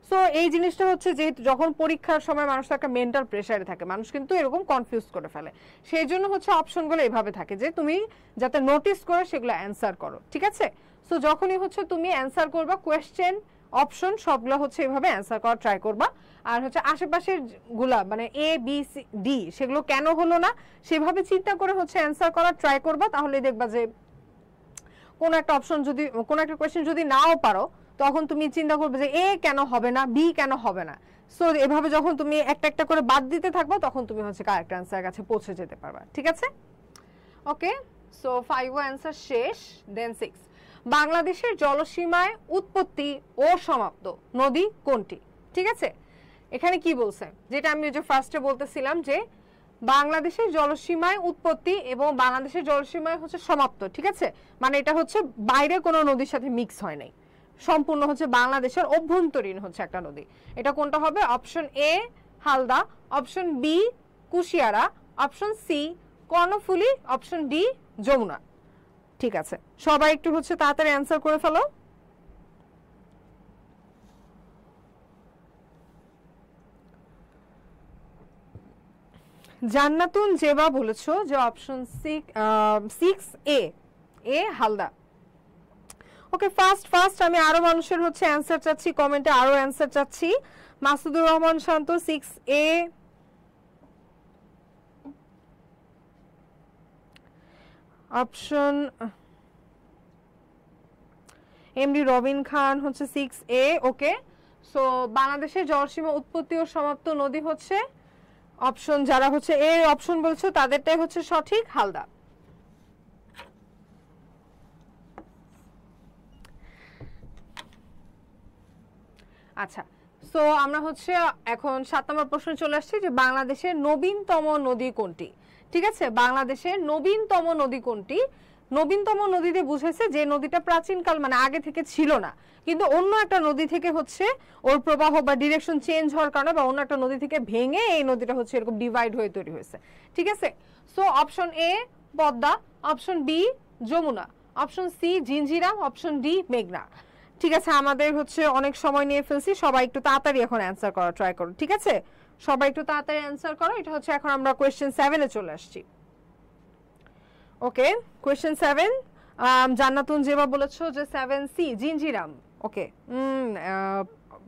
সো এই জিনিসটা হচ্ছে যে যখন পরীক্ষার সময় মানুষ একটা মেন্টাল প্রেসারে থাকে, মানুষ কিন্তু এরকম কনফিউজ করে ফেলে, সেই জন্য হচ্ছে অপশনগুলো এইভাবে থাকে যে তুমি যাতে নোটিস করে সেগুলো অ্যান্সার করো, ঠিক আছে। সো যখনই হচ্ছে তুমি অ্যান্সার করবা কোয়েশ্চেন অপশন সবগুলো হচ্ছে এইভাবে অ্যান্সার করার ট্রাই করবা। আর হচ্ছে আশেপাশের গুলা মানে A B C D সেগুলো কেন হলো না সেভাবে চিন্তা করে হচ্ছে অ্যান্সার করার ট্রাই করবা, তাহলে দেখবা যে কোন একটা অপশন যদি কোন একটা কোয়েশ্চেন যদি নাও পারো তখন তুমি চিন্তা করবে যে A কেন হবে না, B কেন হবে না। সো এভাবে যখন তুমি একটা একটা করে বাদ দিতে থাকবা তখন তুমি হচ্ছে কারেক্ট অ্যান্সারের কাছে পৌঁছে যেতে পারবা, ঠিক আছে। ওকে সো 5 অ্যান্সার শেষ। দেন 6 বাংলাদেশের জলসীমায় উৎপত্তি ও সমাপ্ত নদী কোনটি? ঠিক আছে এখানে কি বলছে যেটা আমি যে ফার্স্টে বলতেছিলাম যে বাংলাদেশের জলসীমায় উৎপত্তি এবং বাংলাদেশের জলসীমায় হচ্ছে সমাপ্ত, ঠিক আছে। মানে এটা হচ্ছে বাইরে কোনো নদীর সাথে মিক্স হয় নাই, সম্পূর্ণ হচ্ছে বাংলাদেশের অভ্যন্তরীণ হচ্ছে একটা নদী। এটা কোনটা হবে? Option A Halda, option B Kushiyara, option C Karnaphuli, option D Jamuna. ঠিক আছে সবাই একটু হচ্ছে তাড়াতাড়ি অ্যান্সার করে ফেলো। জান্নাতুন জেবা বলেছো যে option 6A Halda. Okay first আমি আরো মানুষের হচ্ছে অ্যানসার চাচ্ছি, কমেন্টে আরো অ্যানসার চাচ্ছি। মাসুদুর রহমান শান্ত 6A, অপশন এমডি রবিন খান হচ্ছে 6A। ওকে সো বাংলাদেশের জলসীমা উৎপত্তি ও সমাপ্ত নদী হচ্ছে অপশন যারা হচ্ছে এ অপশন বলছো তাদেরটাই হচ্ছে সঠিক হালদা। আচ্ছা সো আমরা হচ্ছে এখন 7 নম্বর প্রশ্ন চলে আসছি যে বাংলাদেশের নবীনতম নদী কোনটি? ঠিক আছে বাংলাদেশের নবীনতম নদী কোনটি? নবীনতম নদীতে বুঝেছে যে নদীটা প্রাচীনকাল মানে আগে থেকে ছিল না, কিন্তু অন্য একটা নদী থেকে হচ্ছে ওর প্রবাহ বা ডিরেকশন চেঞ্জ হওয়ার কারণে বা অন্য একটা নদী থেকে ভেঙে এই নদীটা হচ্ছে এরকম ডিভাইড হয়ে তৈরি হয়েছে, ঠিক আছে। So option A Padma, option B Jamuna, option C Jinjiram, option D মেঘনা। ঠিক আছে আমাদের হচ্ছে অনেক সময় নিয়ে ফেলছি, সবাই একটু তাড়াতাড়ি এখন অ্যান্সার করার ট্রাই করো, ঠিক আছে সবাই একটু তাড়াতাড়ি অ্যান্সার করো। এটা হচ্ছে এখন আমরা কোয়েশ্চেন 7 এ চলে আসছি। ওকে কোয়েশ্চেন 7 জান্নাতুন জেবা বলেছো যে 7C জিঞ্জিরাম। ওকে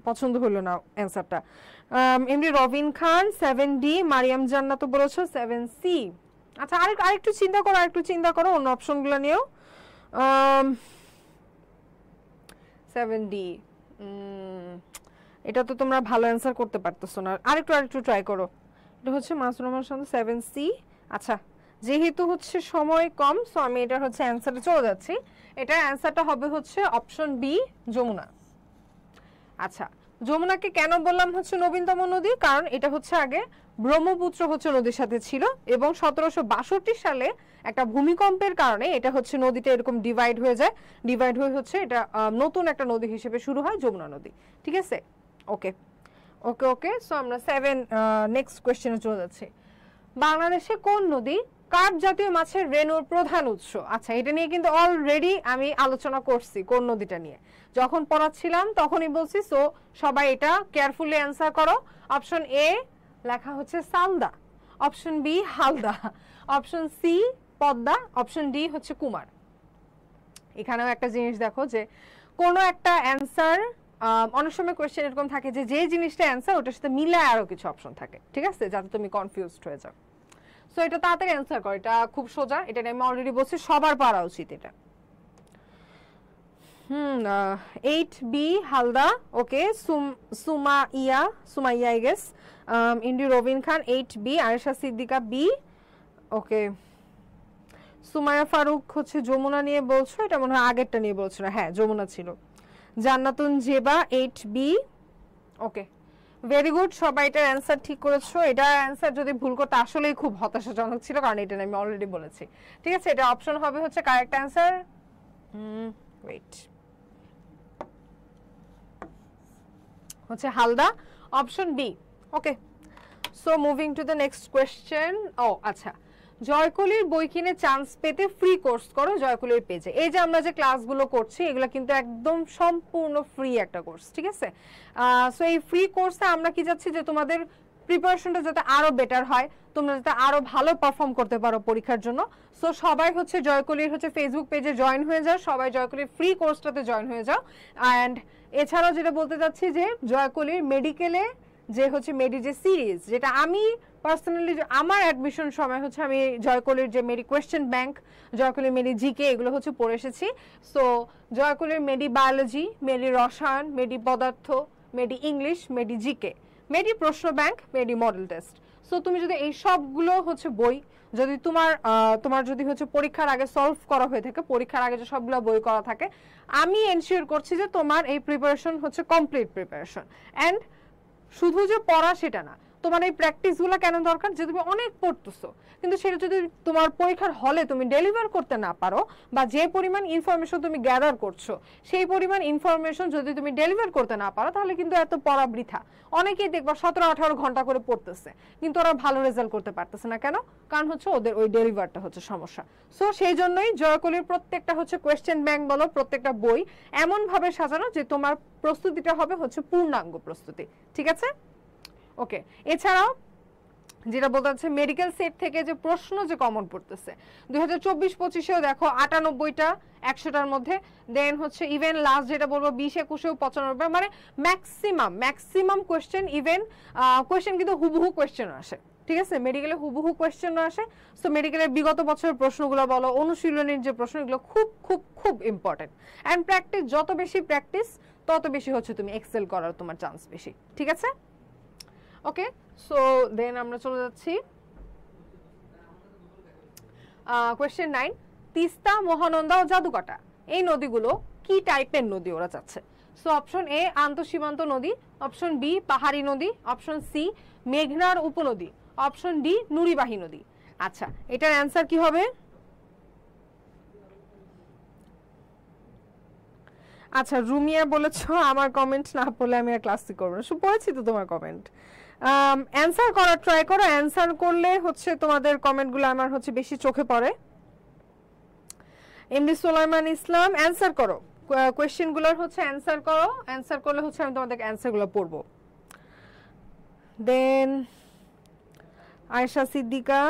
পছন্দ হলো না অ্যানসারটা। এমডি রবিন খান 7D, মারিয়াম জান্নাত বলেছো 7C। আচ্ছা আরেকটু চিন্তা করো অন্য অপশনগুলো নিয়েও। 7D এটা তো তোমরা ভালো অ্যানসার করতে পারতেছো না, আরেকটু ট্রাই করো। এটা হচ্ছে মাসুর রহমান 7C। আচ্ছা যেহেতু হচ্ছে সময় কম সো আমি এটা হচ্ছে অ্যানসারে চলে যাচ্ছি। এটার অ্যানসারটা হবে হচ্ছে অপশন বি যমুনা। আচ্ছা যমুনাকে কেন বললাম হচ্ছে নবীনতম নদী, কারণ এটা হচ্ছে আগে ব্রহ্মপুত্র হচ্ছে নদীর সাথে ছিল এবং 1762 সালে একটা ভূমিকম্পের কারণে এটা হচ্ছে নদীটা এরকম ডিভাইড হয়ে যায়, ডিভাইড হয়ে হচ্ছে এটা নতুন একটা নদী হিসেবে শুরু হয় যমুনা নদী, ঠিক আছে। ওকে ওকে ওকে সো আমরা 7 নেক্সট কোশ্চেনে চলে যাচ্ছি। বাংলাদেশে কোন নদী কার্প জাতীয় মাছের রেণুর প্রধান উৎস? আচ্ছা এটা নিয়ে কিন্তু অলরেডি আমি আলোচনা করছি কোন নদীটা নিয়ে, যখন পড়াচ্ছিলাম তখনই বলছি। সো সবাই এটা কেয়ারফুলি অ্যান্সার করো। অপশন এ লেখা হচ্ছে Salda, option B Halda, option C Padma, option D হচ্ছে কুমার। এখানেও একটা জিনিস দেখো যে কোনো একটা অ্যান্সার অনেক সময় কোয়েশ্চেন এরকম থাকে যে যে জিনিসটা অ্যান্সার ওটার সাথে মিলায় আরো কিছু অপশন থাকে, ঠিক আছে, যাতে তুমি কনফিউজড হয়ে যাও। সো এটা তাড়াতাড়ি অ্যান্সার করো, এটা খুব সোজা, এটা আমি অলরেডি বলছি সবার পারা উচিত এটা। 8B Halda, okay, Sumaiya I guess, ইন্ডি Robin Khan 8B, Ayesha Siddiqua B, okay, Sumaiya Faruk হচ্ছে যমুনা নিয়ে বলছো, এটা মনে হয় আগেরটা নিয়ে বলছো না, হ্যাঁ যমুনা ছিল। জান্নাতুন জেবা 8B, ওকে, ভেরি গুড, সবাই এটার অ্যান্সার ঠিক করেছো। এটা অ্যান্সার যদি ভুল করতে আসলেই খুব হতাশাজনক ছিল, কারণ এটা আমি অলরেডি বলেছি, ঠিক আছে। এটা অপশন হবে হচ্ছে কারেক্ট অ্যান্সার, ওয়েট, হচ্ছে Halda, option B, okay. So moving to the next question. ও আচ্ছা, জয়কলির বই কিনে চান্স পেতে ফ্রি কোর্স করো জয়কলির পেজে। এই যে আমরা যে ক্লাসগুলো করছি এগুলো কিন্তু একদম সম্পূর্ণ ফ্রি একটা কোর্স, ঠিক আছে। সো এই ফ্রি কোর্সে আমরা কি যাচ্ছি যে তোমাদের প্রিপারেশনটা যাতে আরো বেটার হয়, তোমরা যাতে আরো ভালো পারফর্ম করতে পারো পরীক্ষার জন্য। সো সবাই হচ্ছে জয়কলির হচ্ছে ফেসবুক পেজে জয়েন হয়ে যাও, সবাই জয়কলির ফ্রি কোর্সটাতে জয়েন হয়ে যাও। অ্যান্ড এছাড়াও যেটা বলতে চাচ্ছি যে জয়কলির মেডিকেলে যে হচ্ছে মেডি যে সিরিজ, যেটা আমি পার্সোনালি আমার অ্যাডমিশন সময় হচ্ছে আমি জয়কলির যে মেডি কোয়েশ্চেন ব্যাংক, জয়কলির মেডি জিকে এগুলো হচ্ছে পড়ে এসেছি। সো জয়কলির মেডি বায়োলজি, মেডি রসায়ন, মেডি পদার্থ, মেডি ইংলিশ, মেডি জিকে, মেডি প্রশ্ন ব্যাংক, মেডি মডেল টেস্ট। সো তুমি যদি এই সবগুলো হচ্ছে বই যদি তোমার যদি হচ্ছে পরীক্ষার আগে সলভ করা হয়ে থাকে, পরীক্ষার আগে যে সবগুলো বই করা থাকে, আমি এনশিওর করছি যে তোমার এই প্রিপারেশন হচ্ছে কমপ্লিট প্রিপারেশন। অ্যান্ড শুধু যে পড়া সেটা না, তোমার এই প্র্যাকটিসগুলো কেন দরকার, যে তুমি অনেক পড়তেছো কিন্তু সেটা যদি তোমার পরীক্ষার হলে তুমি ডেলিভার করতে না পারো, বা যে পরিমাণ ইনফরমেশন তুমি গ্যাদার করছো সেই পরিমাণ ইনফরমেশন যদি তুমি ডেলিভার করতে না পারো, তাহলে কিন্তু এত পড়া বৃথা। অনেকেই দেখবা 17-18 ঘন্টা করে পড়তেছে কিন্তু ওরা ভালো রেজাল্ট করতে পারতেছে না, কেন? কারণ হচ্ছে ওদের ওই ডেলিভারটা হচ্ছে সমস্যা। সো সেই জন্যই জয়কলির প্রত্যেকটা হচ্ছে কোয়েশ্চেন ব্যাংক বলো, প্রত্যেকটা বই এমন ভাবে সাজানো যে তোমার প্রস্তুতিটা হবে হচ্ছে পূর্ণাঙ্গ প্রস্তুতি, ঠিক আছে, ওকে। এছাড়াও যেটা বলতে হচ্ছে মেডিকেল সেট থেকে যে প্রশ্ন যে কমন পড়তেছে 2024-25-এও দেখো 98টা 100টার মধ্যে, দেন হচ্ছে ইভেন লাস্ট যেটা বলবো 20-21-এও 95, মানে ম্যাক্সিমাম কোয়েশ্চেন, ইভেন কোয়েশ্চেন কিন্তু হুবহু কোয়েশ্চেন আসে, ঠিক আছে, মেডিকেলে হুবহু কোয়েশ্চেন আসে। সো মেডিকেলের বিগত বছরের প্রশ্নগুলো বলো, অনুশীলনের যে প্রশ্নগুলো খুব খুব খুব ইম্পর্টেন্ট। অ্যান্ড প্র্যাকটিস, যত বেশি প্র্যাকটিস তত বেশি হচ্ছে তুমি এক্সেল করার তোমার চান্স বেশি, ঠিক আছে, ওকে। সো দেন আমরা চলে যাচ্ছি কোয়েশ্চেন 9, তিস্তা, মহানন্দা ও জাদুকাটা এই নদীগুলো কি টাইপের নদী ওরা চাচ্ছে। সো অপশন এ আন্তঃসীমান্ত নদী, অপশন বি পাহাড়ি নদী, অপশন সি মেঘনার উপনদী, অপশন ডি নুড়িবাহী নদী। আচ্ছা, এটার অ্যান্সার কি হবে? আচ্ছা, রুমিয়া বলেছো আমার কমেন্ট না পড়লে আমি আর ক্লাসই করবো না। পড়েছি তো তোমার কমেন্ট, অ্যান্সার করার ট্রাই করো, অ্যান্সার করলে হচ্ছে তোমাদের কমেন্টগুলো আমার হচ্ছে বেশি চোখে পড়ে। এমডি সুলাইমান ইসলাম, অ্যান্সার করো কোয়েশ্চেনগুলোর হচ্ছে অ্যান্সার করো, অ্যান্সার করলে হচ্ছে আমি তোমাদের অ্যান্সারগুলো পড়বো। দেন আয়েশা সিদ্দিকা,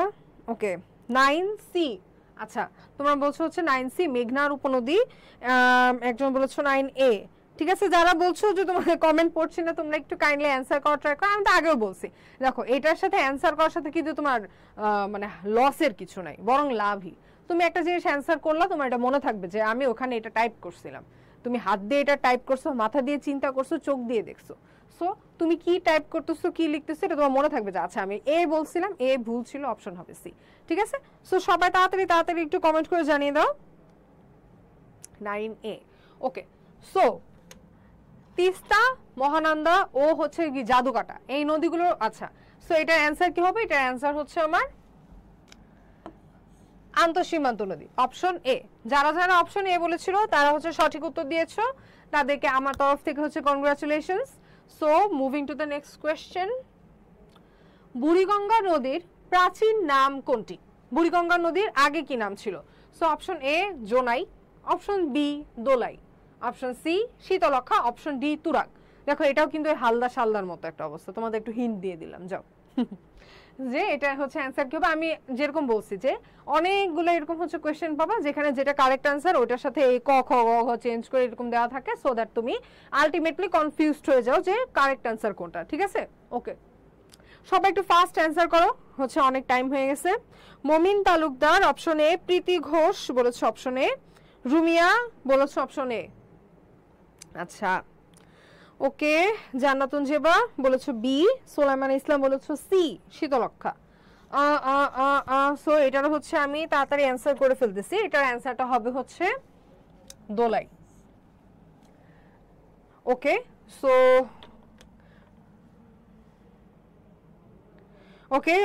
ওকে, 9C, আচ্ছা তোমরা বলছো হচ্ছে 9C মেঘনার উপনদী, একজন বলেছো 9A, ঠিক আছে। যারা বলছো যে তোমাদের কমেন্ট পড়ছি না, তোমরা একটু কাইন্ডলি অ্যান্সার করার ট্রাই করো। আমি তো আগেও বলছি, দেখো এটার সাথে অ্যান্সার করার সাথে কিন্তু তোমার মানে লসের কিছু নাই, বরং লাভই। তুমি একটা জিনিস অ্যান্সার করলা, তোমার এটা মনে থাকবে যে আমি ওখানে এটা টাইপ করছিলাম, তুমি হাত দিয়ে এটা টাইপ করছো, মাথা দিয়ে চিন্তা করছো, চোখ দিয়ে দেখছো। সো তুমি কি টাইপ করতেছো, কি লিখতেছো, এটা তোমার মনে থাকবে যে আচ্ছা আমি এ বলছিলাম, এ ভুল ছিল, অপশন হবে সি, ঠিক আছে। সো সবাই তাড়াতাড়ি তাড়াতাড়ি একটু কমেন্ট করে জানিয়ে দাও 9A, ওকে। সো তিস্তা, মহানন্দা ও হচ্ছে কি জাদুকাটা এই নদীগুলো, আচ্ছা সো এটার অ্যান্সার কি হবে? এটার অ্যান্সার হচ্ছে আমার আন্তঃসীমান্ত নদী, অপশন এ। যারা যারা অপশন এ বলেছিল তারা হচ্ছে সঠিক উত্তর দিয়েছো, তাদেরকে আমার তরফ থেকে হচ্ছে congratulations. So moving to the next question, Buriganga নদীর প্রাচীন নাম কোনটি? বুড়িগঙ্গা নদীর আগে কি নাম ছিল? So option A Jonai, option B Dolai, option C Shitalakshya, option D Turag. দেখো এটাও কিন্তু হালদা সালদার মতো একটা অবস্থা, তোমাদের একটু হিন্ট দিয়ে দিলাম, যাও যে এটা হচ্ছে অ্যান্সার কি হবে। আমি যেরকম বলছি যে অনেকগুলো এরকম হচ্ছে কোয়েশ্চেন পাবা যেখানে যেটা কারেক্ট অ্যান্সার ওটার সাথে এই ক খ গ ঘ চেঞ্জ করে এরকম দেওয়া থাকে, সো দ্যাট তুমি আলটিমেটলি কনফিউজড হয়ে যাও যে কারেক্ট অ্যান্সার কোনটা। ঠিক আছে, ওকে সবাই একটু ফাস্ট অ্যান্সার করো, হচ্ছে অনেক টাইম হয়ে গেছে। মমিন তালুকদার অপশন এ, প্রীতি ঘোষ বলেছে অপশন এ, রুমিয়া বলেছে অপশন এ। আচ্ছা ওকে, জান্নাতুন জেবা বলেছো বি, সোলাইমান ইসলাম বলেছো সি শীতলক্ষা। সো এটার হচ্ছে আমি তাড়াতাড়ি অ্যান্সার করে ফেলতেছি, এটার অ্যান্সারটা হবে হচ্ছে দোলাই। ওকে সো ওকে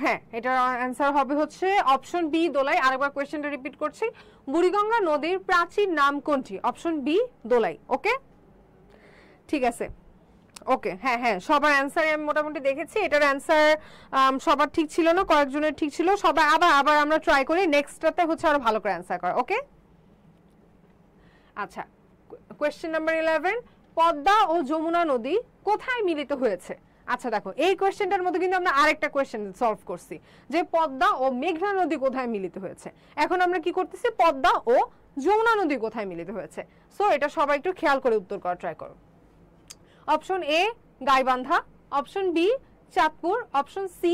হ্যাঁ এটার অ্যান্সার হবে হচ্ছে অপশন বি দোলাই। আরেকবার কোয়েশ্চেনটা রিপিট করছি, বুড়িগঙ্গা নদীর প্রাচীন নাম কোনটি? Option B দোলাই। ওকে ঠিক আছে, ওকে হ্যাঁ হ্যাঁ সবার অ্যান্সার আমি মোটামুটি দেখেছি, এটার অ্যান্সার সবার ঠিক ছিল না, কয়েকজনের ঠিক ছিল। সবাই আবার আবার আমরা ট্রাই করি নেক্সটটাতে হচ্ছে আরো ভালো করে অ্যান্সার করা। ওকে আচ্ছা কোয়েশ্চেন নাম্বার 11, পদ্মা ও যমুনা নদী কোথায় মিলিত হয়েছে? আচ্ছা দেখো এই কোয়েশ্চেনটার মধ্যে কিন্তু আমরা আরেকটা কোয়েশ্চেন সলভ করছি যে পদ্মা ও মেঘনা নদী কোথায় মিলিত হয়েছে। এখন আমরা কি করতেছি, পদ্মা ও যমুনা নদী কোথায় মিলিত হয়েছে। সো এটা সবাই একটু খেয়াল করে উত্তর করা ট্রাই করো। Option A Gaibandha, option B Chandpur, option C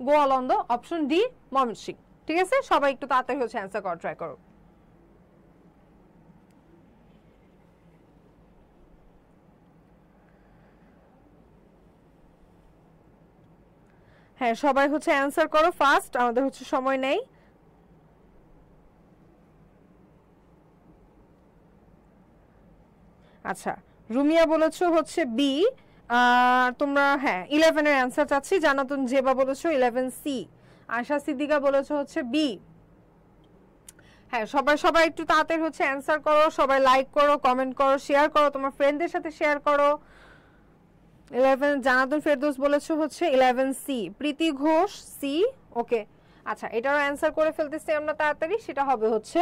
Goalanda, option D Mymensingh. ঠিক আছে সবাই একটু তাড়াতাড়ি হচ্ছে অ্যান্সার করা ট্রাই করো। হ্যাঁ সবাই হচ্ছে অ্যান্সার করো ফাস্ট, আমাদের হচ্ছে সময় নেই। আচ্ছা রুমিয়া বলেছো হচ্ছে বি, তোমরা হ্যাঁ 11 এর অ্যান্সার চাচ্ছি। জান্নাতুন জেবা বলেছো 11 সি, আশা সিদ্দিকা বলেছো হচ্ছে বি। হ্যাঁ সবাই সবাই একটু তাড়াতাড়ি হচ্ছে অ্যান্সার করো, সবাই লাইক করো, কমেন্ট করো, শেয়ার করো, তোমার ফ্রেন্ডদের সাথে শেয়ার করো। 11 জান্নাতুন ফেরদৌস বলেছো হচ্ছে 11 সি, প্রীতি ঘোষ সি। ওকে আচ্ছা এটারও অ্যান্সার করে ফেলতেছি আমরা তাড়াতাড়ি, সেটা হবে হচ্ছে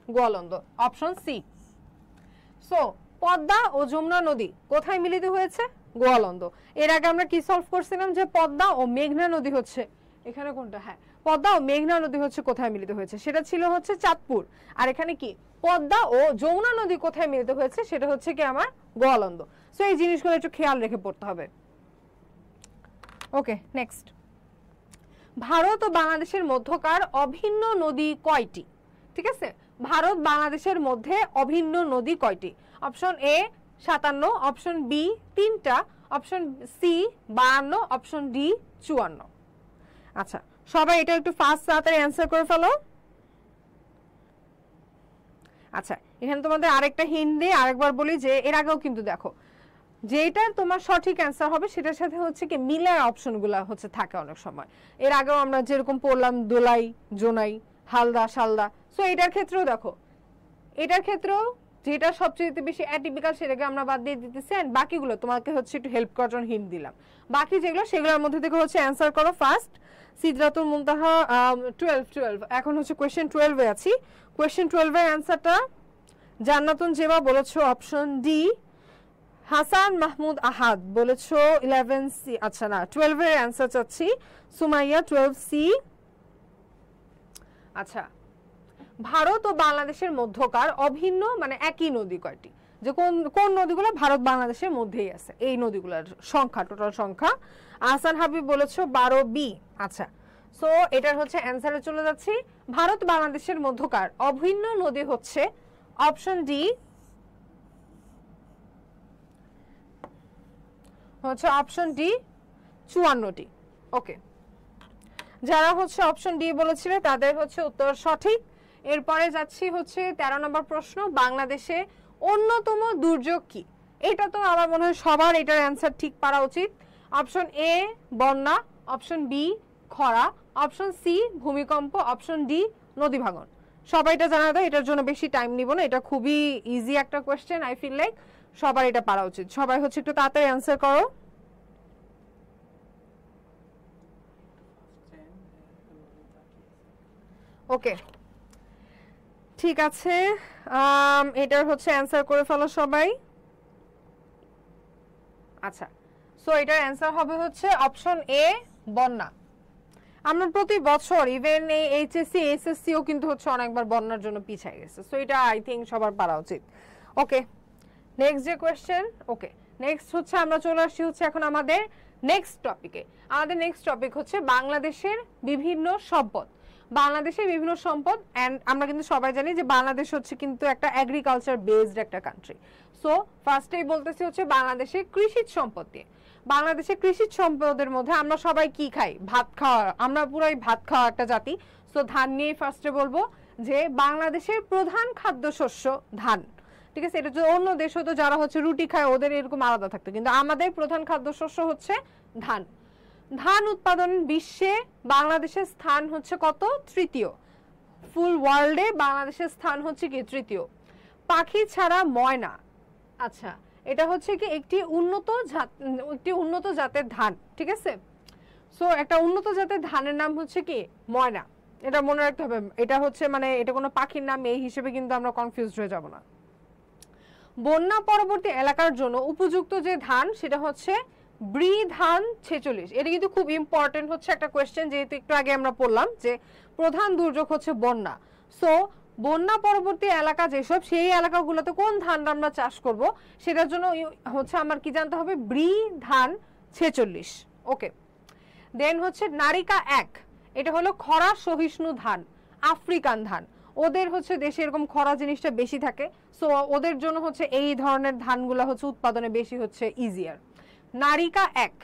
Goalanda, option C. So Padma ও যমুনা নদী কোথায় মিলিত হয়েছে? গোয়ালন্দ। এর আগে আমরা কি সলভ করছিলাম যে পদ্মা ও মেঘনা নদী হচ্ছে এখানে কোনটা, হ্যাঁ পদ্মা ও মেঘনা নদী হচ্ছে কোথায় মিলিত হয়েছে, সেটা ছিল হচ্ছে চাঁদপুর। আর এখানে কি পদ্মা ও যমুনা নদী কোথায় মিলিত হয়েছে, সেটা হচ্ছে কি আমার গোয়ালন্দ। সো এই জিনিসগুলো একটু খেয়াল রেখে পড়তে হবে। ওকে নেক্সট, ভারত ও বাংলাদেশের মধ্যকার অভিন্ন নদী কয়টি? ঠিক আছে, ভারত বাংলাদেশের মধ্যে অভিন্ন নদী কয়টি? অপশন এ 57, অপশন বি 3টা, অপশন সি 52, অপশন ডি 54। আচ্ছা সবাই এটা একটু ফাস্ট তাড়াতাড়ি অ্যান্সার করে ফেলো। আচ্ছা এখানে তোমাদের আরেকটা হিন্ট দিয়ে আরেকবার বলি যে এর আগেও কিন্তু দেখো যেটা তোমার সঠিক অ্যান্সার হবে সেটার সাথে হচ্ছে কি মিলার অপশনগুলো হচ্ছে থাকে অনেক সময়। এর আগেও আমরা যেরকম পড়লাম দোলাই, জোনাই, হালদা, শালদা। সো এটার ক্ষেত্রেও দেখো, এটার ক্ষেত্রেও যেটা সবচেয়ে বেশি অ্যাটিপিক্যাল সেটাকে আমরা বাদ দিয়ে দিতেছি, এন্ড বাকিগুলো তোমাকে হচ্ছে একটু হেল্প করার জন্য হিন্ট দিলাম। বাকি যেগুলো সেগুলোর মধ্যে থেকে হচ্ছে অ্যান্সার করো ফার্স্ট। সিদরাতুল মুনতাহা 12 এখন হচ্ছে কোয়েশ্চেন 12 এ আছি। কোয়েশ্চেন 12 এর অ্যান্সারটা জান্নাতুন জেবা বলেছো অপশন ডি, হাসান মাহমুদ আহাদ বলেছো 11 সি। আচ্ছা না 12 এর অ্যান্সার চাচ্ছি, সুমাইয়া 12 সি। আচ্ছা ভারত ও বাংলাদেশের মধ্যকার অভিন্ন মানে একই নদী কয়টি, যে কোন কোন নদীগুলো ভারত বাংলাদেশের মধ্যেই আছে, এই নদীগুলোর সংখ্যা, টোটাল সংখ্যা। আহসান হাবিব বলেছো 12 বি। আচ্ছা সো এটার হচ্ছে অ্যান্সারে চলে যাচ্ছি। ভারত বাংলাদেশের মধ্যকার অভিন্ন নদী হচ্ছে অপশন ডি, হচ্ছে অপশন ডি 54টি। ওকে যারা হচ্ছে অপশন ডি বলেছিল তাদের হচ্ছে উত্তর সঠিক। এরপরে যাচ্ছি হচ্ছে 13 নম্বর প্রশ্ন, বাংলাদেশে অন্যতম দুর্যোগ কি? এটা তো আমার মনে হয় সবার এটার অ্যান্সার ঠিক পারা উচিত। অপশন এ বন্যা, অপশন বি খরা, অপশন সি ভূমিকম্প, অপশন ডি নদী ভাঙন। সবাই এটা জানা যায়, এটার জন্য বেশি টাইম নিব না, এটা খুবই ইজি একটা কোয়েশ্চেন। আই ফিল লাইক সবার এটা পারা উচিত। সবাই হচ্ছে একটু তাড়াতাড়ি অ্যান্সার করো। ওকে ঠিক আছে, এটার হচ্ছে অ্যান্সার করে ফেলো সবাই। আচ্ছা সো এটার অ্যান্সার হবে হচ্ছে অপশন এ বন্যা। আমরা প্রতি বছর ইভেন এই এইচএসসি এসএসসিও কিন্তু হচ্ছে অনেকবার বন্যার জন্য পিছিয়ে গেছে, সো এটা আই থিঙ্ক সবার পারা উচিত। ওকে, নেক্সট যে কোয়েশ্চেন। ওকে, নেক্সট হচ্ছে আমরা চলে আসছি হচ্ছে এখন আমাদের নেক্সট টপিকে। আমাদের নেক্সট টপিক হচ্ছে বাংলাদেশের বিভিন্ন সম্পদ। বাংলাদেশের বিভিন্ন সম্পদ, অ্যান্ড আমরা কিন্তু সবাই জানি যে বাংলাদেশ হচ্ছে কিন্তু একটা এগ্রিকালচার বেসড একটা কান্ট্রি। সো ফার্স্টেই বলতেছি হচ্ছে বাংলাদেশের কৃষি সম্পদ দিয়ে। বাংলাদেশের কৃষি সম্পদের মধ্যে আমরা সবাই কি খাই? ভাত খাওয়া, আমরা পুরাই ভাত খাওয়া একটা জাতি। সো ধান নিয়ে ফার্স্টে বলবো যে বাংলাদেশের প্রধান খাদ্যশস্য ধান। ঠিক আছে, এটা যদি অন্য দেশ হতো যারা হচ্ছে রুটি খায় ওদের এরকম আলাদা থাকতো, কিন্তু আমাদের প্রধান খাদ্যশস্য হচ্ছে ধান। ধান উৎপাদন বিশ্বে বাংলাদেশের স্থান হচ্ছে কত? তৃতীয়। ফুল ওয়ার্ল্ডে বাংলাদেশের স্থান হচ্ছে কি? তৃতীয়। পাখি ছাড়া ময়না, আচ্ছা এটা হচ্ছে কি একটি উন্নত জাতের ধান। ঠিক আছে, সো একটা উন্নত জাতের ধানের নাম হচ্ছে কি? ময়না। এটা মনে রাখতে হবে, এটা হচ্ছে মানে এটা কোনো পাখির নাম এই হিসেবে কিন্তু আমরা কনফিউজড হয়ে যাব না। বন্যা পরবর্তী এলাকার জন্য উপযুক্ত যে ধান সেটা হচ্ছে ব্রি ধান 46। এটা কিন্তু খুব ইম্পর্টেন্ট হচ্ছে একটা কোয়েশ্চেন, যেহেতু একটু আগে আমরা পড়লাম যে প্রধান দুর্যোগ হচ্ছে বন্যা। সো বন্যা পরবর্তী এলাকা যেসব, সেই এলাকাগুলোতে কোন ধানটা আমরা চাষ করব সেটার জন্য হচ্ছে আমার কি জানতে হবে? ব্রি ধান 46। ওকে, দেন হচ্ছে নারিকা 1, এটা হলো খরা সহিষ্ণু ধান, আফ্রিকান ধান। ওদের হচ্ছে দেশে এরকম খরা জিনিসটা বেশি থাকে, সো ওদের জন্য হচ্ছে এই ধরনের ধানগুলো হচ্ছে উৎপাদনে বেশি হচ্ছে ইজিয়ার। নারিকা 1।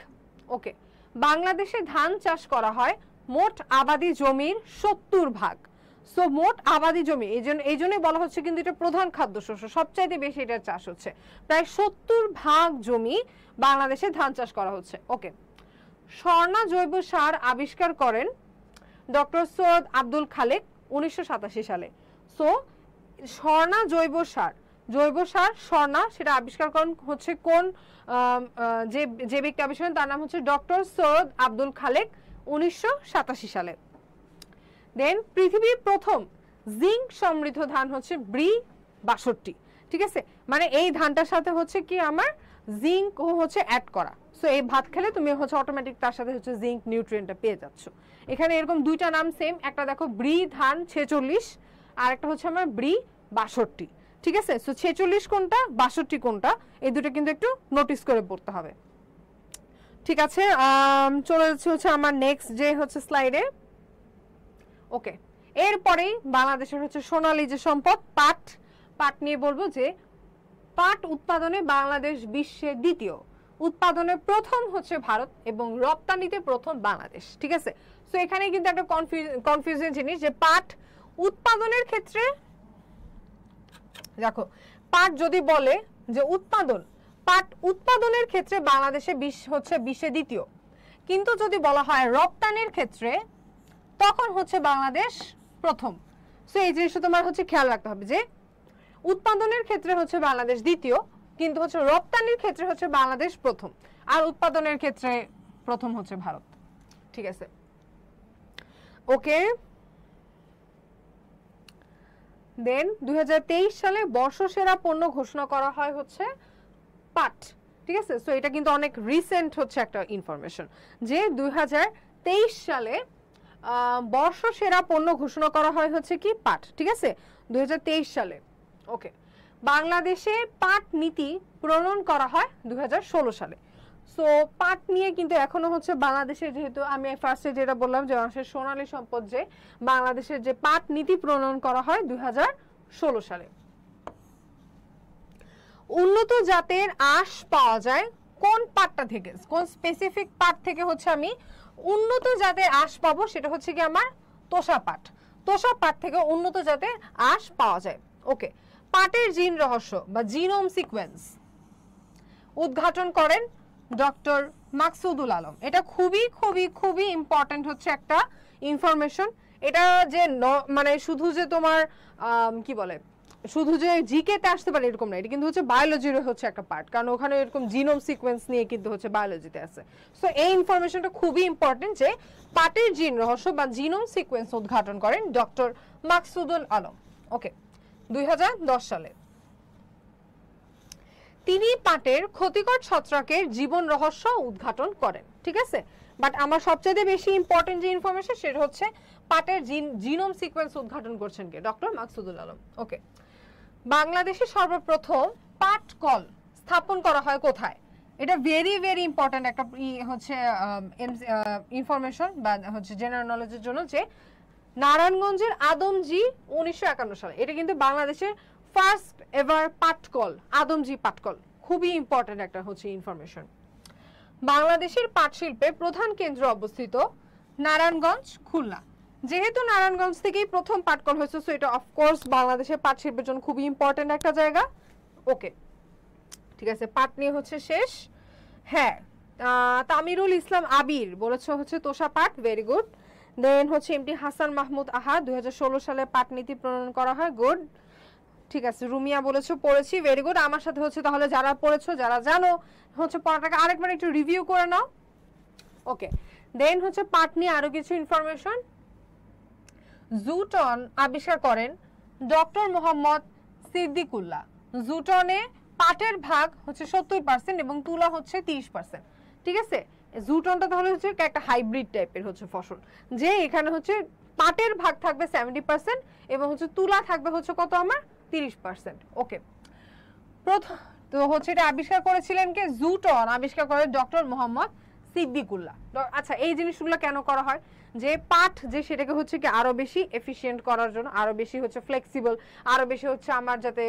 ওকে, বাংলাদেশে ধান চাষ করা হয় মোট আবাদি জমির 70%। সো মোট আবাদি জমি, এই জন্যই বলা হচ্ছে কিন্তু এটা প্রধান খাদ্যশস্য, সবচাইতে বেশি এটার চাষ হচ্ছে। প্রায় 70% জমি বাংলাদেশে ধান চাষ করা হচ্ছে। ওকে, স্বর্ণা জৈব সার আবিষ্কার করেন ডক্টর সৈয়দ আব্দুল খালেক 1987 সালে। সো স্বর্ণা জৈব সার স্বর্ণা, সেটা আবিষ্কার করেন হচ্ছে কোন যে ব্যক্তি আবিষ্কার করেন তার নাম হচ্ছে ডক্টর সৈয়দ আব্দুল খালেক 1987 সালে। দেন পৃথিবীর প্রথম জিঙ্ক সমৃদ্ধ ধান হচ্ছে ব্রি 62। ঠিক আছে, মানে এই ধানটার সাথে হচ্ছে কি আমার জিঙ্ক হচ্ছে অ্যাড করা। সো এই ভাত খেলে তুমি হচ্ছে অটোমেটিক তার সাথে হচ্ছে জিঙ্ক নিউট্রিয়েন্টটা পেয়ে যাচ্ছ। এখানে এরকম দুইটা নাম সেম, একটা দেখো ব্রি ধান 46 আর একটা হচ্ছে আমার ব্রি 62। ঠিক আছে, সো 46 কোনটা 62 কোনটা, এই দুটো কিন্তু একটু নোটিস করে পড়তে হবে। ঠিক আছে, চলে যাচ্ছে হচ্ছে আমার নেক্সট যে হচ্ছে স্লাইডে। ওকে, এরপরেই বাংলাদেশের হচ্ছে সোনালী যে সম্পদ পাট নিয়ে বলবো যে পাট উৎপাদনে বাংলাদেশ বিশ্বের দ্বিতীয়, উৎপাদনে প্রথম হচ্ছে ভারত এবং রপ্তানিতে প্রথম বাংলাদেশ। ঠিক আছে, সো এখানে কিন্তু একটা কনফিউশন জিনিস যে পাট উৎপাদনের ক্ষেত্রে, দেখো পাট যদি বলে যে পাট উৎপাদনের ক্ষেত্রে বাংলাদেশে হচ্ছে বিশ্বে দ্বিতীয়, কিন্তু যদি বলা হয় রপ্তানির ক্ষেত্রে তখন হচ্ছে বাংলাদেশ প্রথম। সো এই জিনিসটা তোমার হচ্ছে খেয়াল রাখতে হবে যে উৎপাদনের ক্ষেত্রে হচ্ছে বাংলাদেশ দ্বিতীয়, কিন্তু হচ্ছে রপ্তানির ক্ষেত্রে হচ্ছে বাংলাদেশ প্রথম, আর উৎপাদনের ক্ষেত্রে প্রথম হচ্ছে ভারত। ঠিক আছে, ওকে। দেন 2023 সালে বর্ষসেরা পণ্য ঘোষণা করা হয় হচ্ছে পাট। ঠিক আছে, সো এটা কিন্তু অনেক রিসেন্ট হচ্ছে একটা ইনফরমেশন যে 2023 সালে বর্ষসেরা পণ্য ঘোষণা করা হয় হচ্ছে কি পাট। ঠিক আছে, 2023 সালে। ওকে, বাংলাদেশে পাট নীতি প্রণয়ন করা হয় 2016 সালে। সো পাট নিয়ে কিন্তু এখনো হচ্ছে বাংলাদেশে, যেহেতু আমি ফার্স্টে যেটা বললাম যে বাংলাদেশের সোনালী সম্পদ, যে বাংলাদেশের যে পাট নীতি প্রণয়ন করা হয় 2016 সালে। উন্নত জাতের আঁশ পাওয়া যায় কোন পাটটা থেকে, কোন স্পেসিফিক পাট থেকে হচ্ছে আমি উন্নত জাতের আঁশ পাবো, সেটা হচ্ছে কি আমার তোষা পাট থেকে উন্নত জাতের আঁশ পাওয়া যায়। ওকে, পাটের জিন রহস্য বা জিনোম সিকোয়েন্স উদ্ঘাটন করেন ডক্টর মাকসুদুল আলম। এটা খুবই খুবই খুবই ইম্পর্টেন্ট হচ্ছে একটা ইনফরমেশন। এটা যে মানে শুধু যে তোমার কি বলে শুধু যে জিকেতে আসতে পারে এরকম না, এটা কিন্তু হচ্ছে বায়োলজির হচ্ছে একটা পার্ট, কারণ ওখানে এরকম জিনোম সিকোয়েন্স নিয়ে কিন্তু হচ্ছে বায়োলজিতে আছে। সো এই ইনফরমেশনটা খুবই ইম্পর্টেন্ট যে পাটের জিন রহস্য বা জিনোম সিকোয়েন্স উদ্ঘাটন করেন ডক্টর মাকসুদুল আলম। ওকে, 2010 সালে। তিনি পাটের ক্ষতিকর ছত্রাকের জীবন রহস্য উদ্ঘাটন করেন। ঠিক আছে, বাট আমার সবচেয়ে বেশি ইম্পর্টেন্ট যে ইনফরমেশন সেটা হচ্ছে পাটের জিনোম সিকোয়েন্স উদ্ঘাটন করছেন কে? ডক্টর মাকসুদুল আলম। ওকে, বাংলাদেশে সর্বপ্রথম পাট কল স্থাপন করা হয় কোথায়? এটা ভেরি ভেরি ইম্পর্টেন্ট একটা হচ্ছে ইনফরমেশন বা হচ্ছে জেনারেল নলেজের জন্য, যে নারায়ণগঞ্জের আদমজি 1951 সালে। এটা কিন্তু বাংলাদেশের ফার্স্ট এভার পাটকল, আদমজি পাটকল। খুবই ইম্পর্টেন্ট একটা হচ্ছে ইনফরমেশন। বাংলাদেশের পাট শিল্পের প্রধান কেন্দ্র অবস্থিত নারায়ণগঞ্জ, খুলনা। যেহেতু নারায়ণগঞ্জ থেকেই প্রথম পাটকল হয়েছে, সো এটা অফকোর্স বাংলাদেশের পাট শিল্পের জন্য খুবই ইম্পর্টেন্ট একটা জায়গা। ওকে, ঠিক আছে, পাট নিয়ে হচ্ছে শেষ। হ্যাঁ, তামিরুল ইসলাম আবির বলেছে হচ্ছে তোষা পাট, ভেরি গুড। দেন হচ্ছে এমডি হাসান মাহমুদ আহাদ 2016 সালে পাট নীতি প্রণয়ন করা হয়, গুড। ঠিক আছে, রুমিয়া বলেছো পড়েছি, ভেরি গুড। আমার সাথে হচ্ছে তাহলে যারা পড়েছো, যারা জানো হচ্ছে পড়াটাকে আরেকবার একটু রিভিউ করে নাও। ওকে, দেন হচ্ছে পাট নিয়ে আরো কিছু ইনফরমেশন। জুটন আবিষ্কার করেন ডক্টর মোহাম্মদ সিদ্দিকুল্লাহ। জুটনে পাটের ভাগ হচ্ছে 70% এবং তুলা হচ্ছে 30%। ঠিক আছে, জুটনটা তাহলে হচ্ছে একটা হাইব্রিড টাইপের হচ্ছে ফসল, যে এখানে হচ্ছে পাটের ভাগ থাকবে 70% এবং হচ্ছে তুলা থাকবে হচ্ছে কত আমার 30%। ওকে, প্রথম তো হচ্ছে এটা আবিষ্কার করেছিলেন কে? জুটন আবিষ্কার করে ডক্টর মোহাম্মদ সিদ্দিকুল্লাহ। আচ্ছা, এই জিনিসগুলো কেন করা হয়? যে পাট যে সেটাকে হচ্ছে কি আরো বেশি এফিশিয়েন্ট করার জন্য, আরো বেশি হচ্ছে ফ্লেক্সিবল, আরো বেশি হচ্ছে আমার যাতে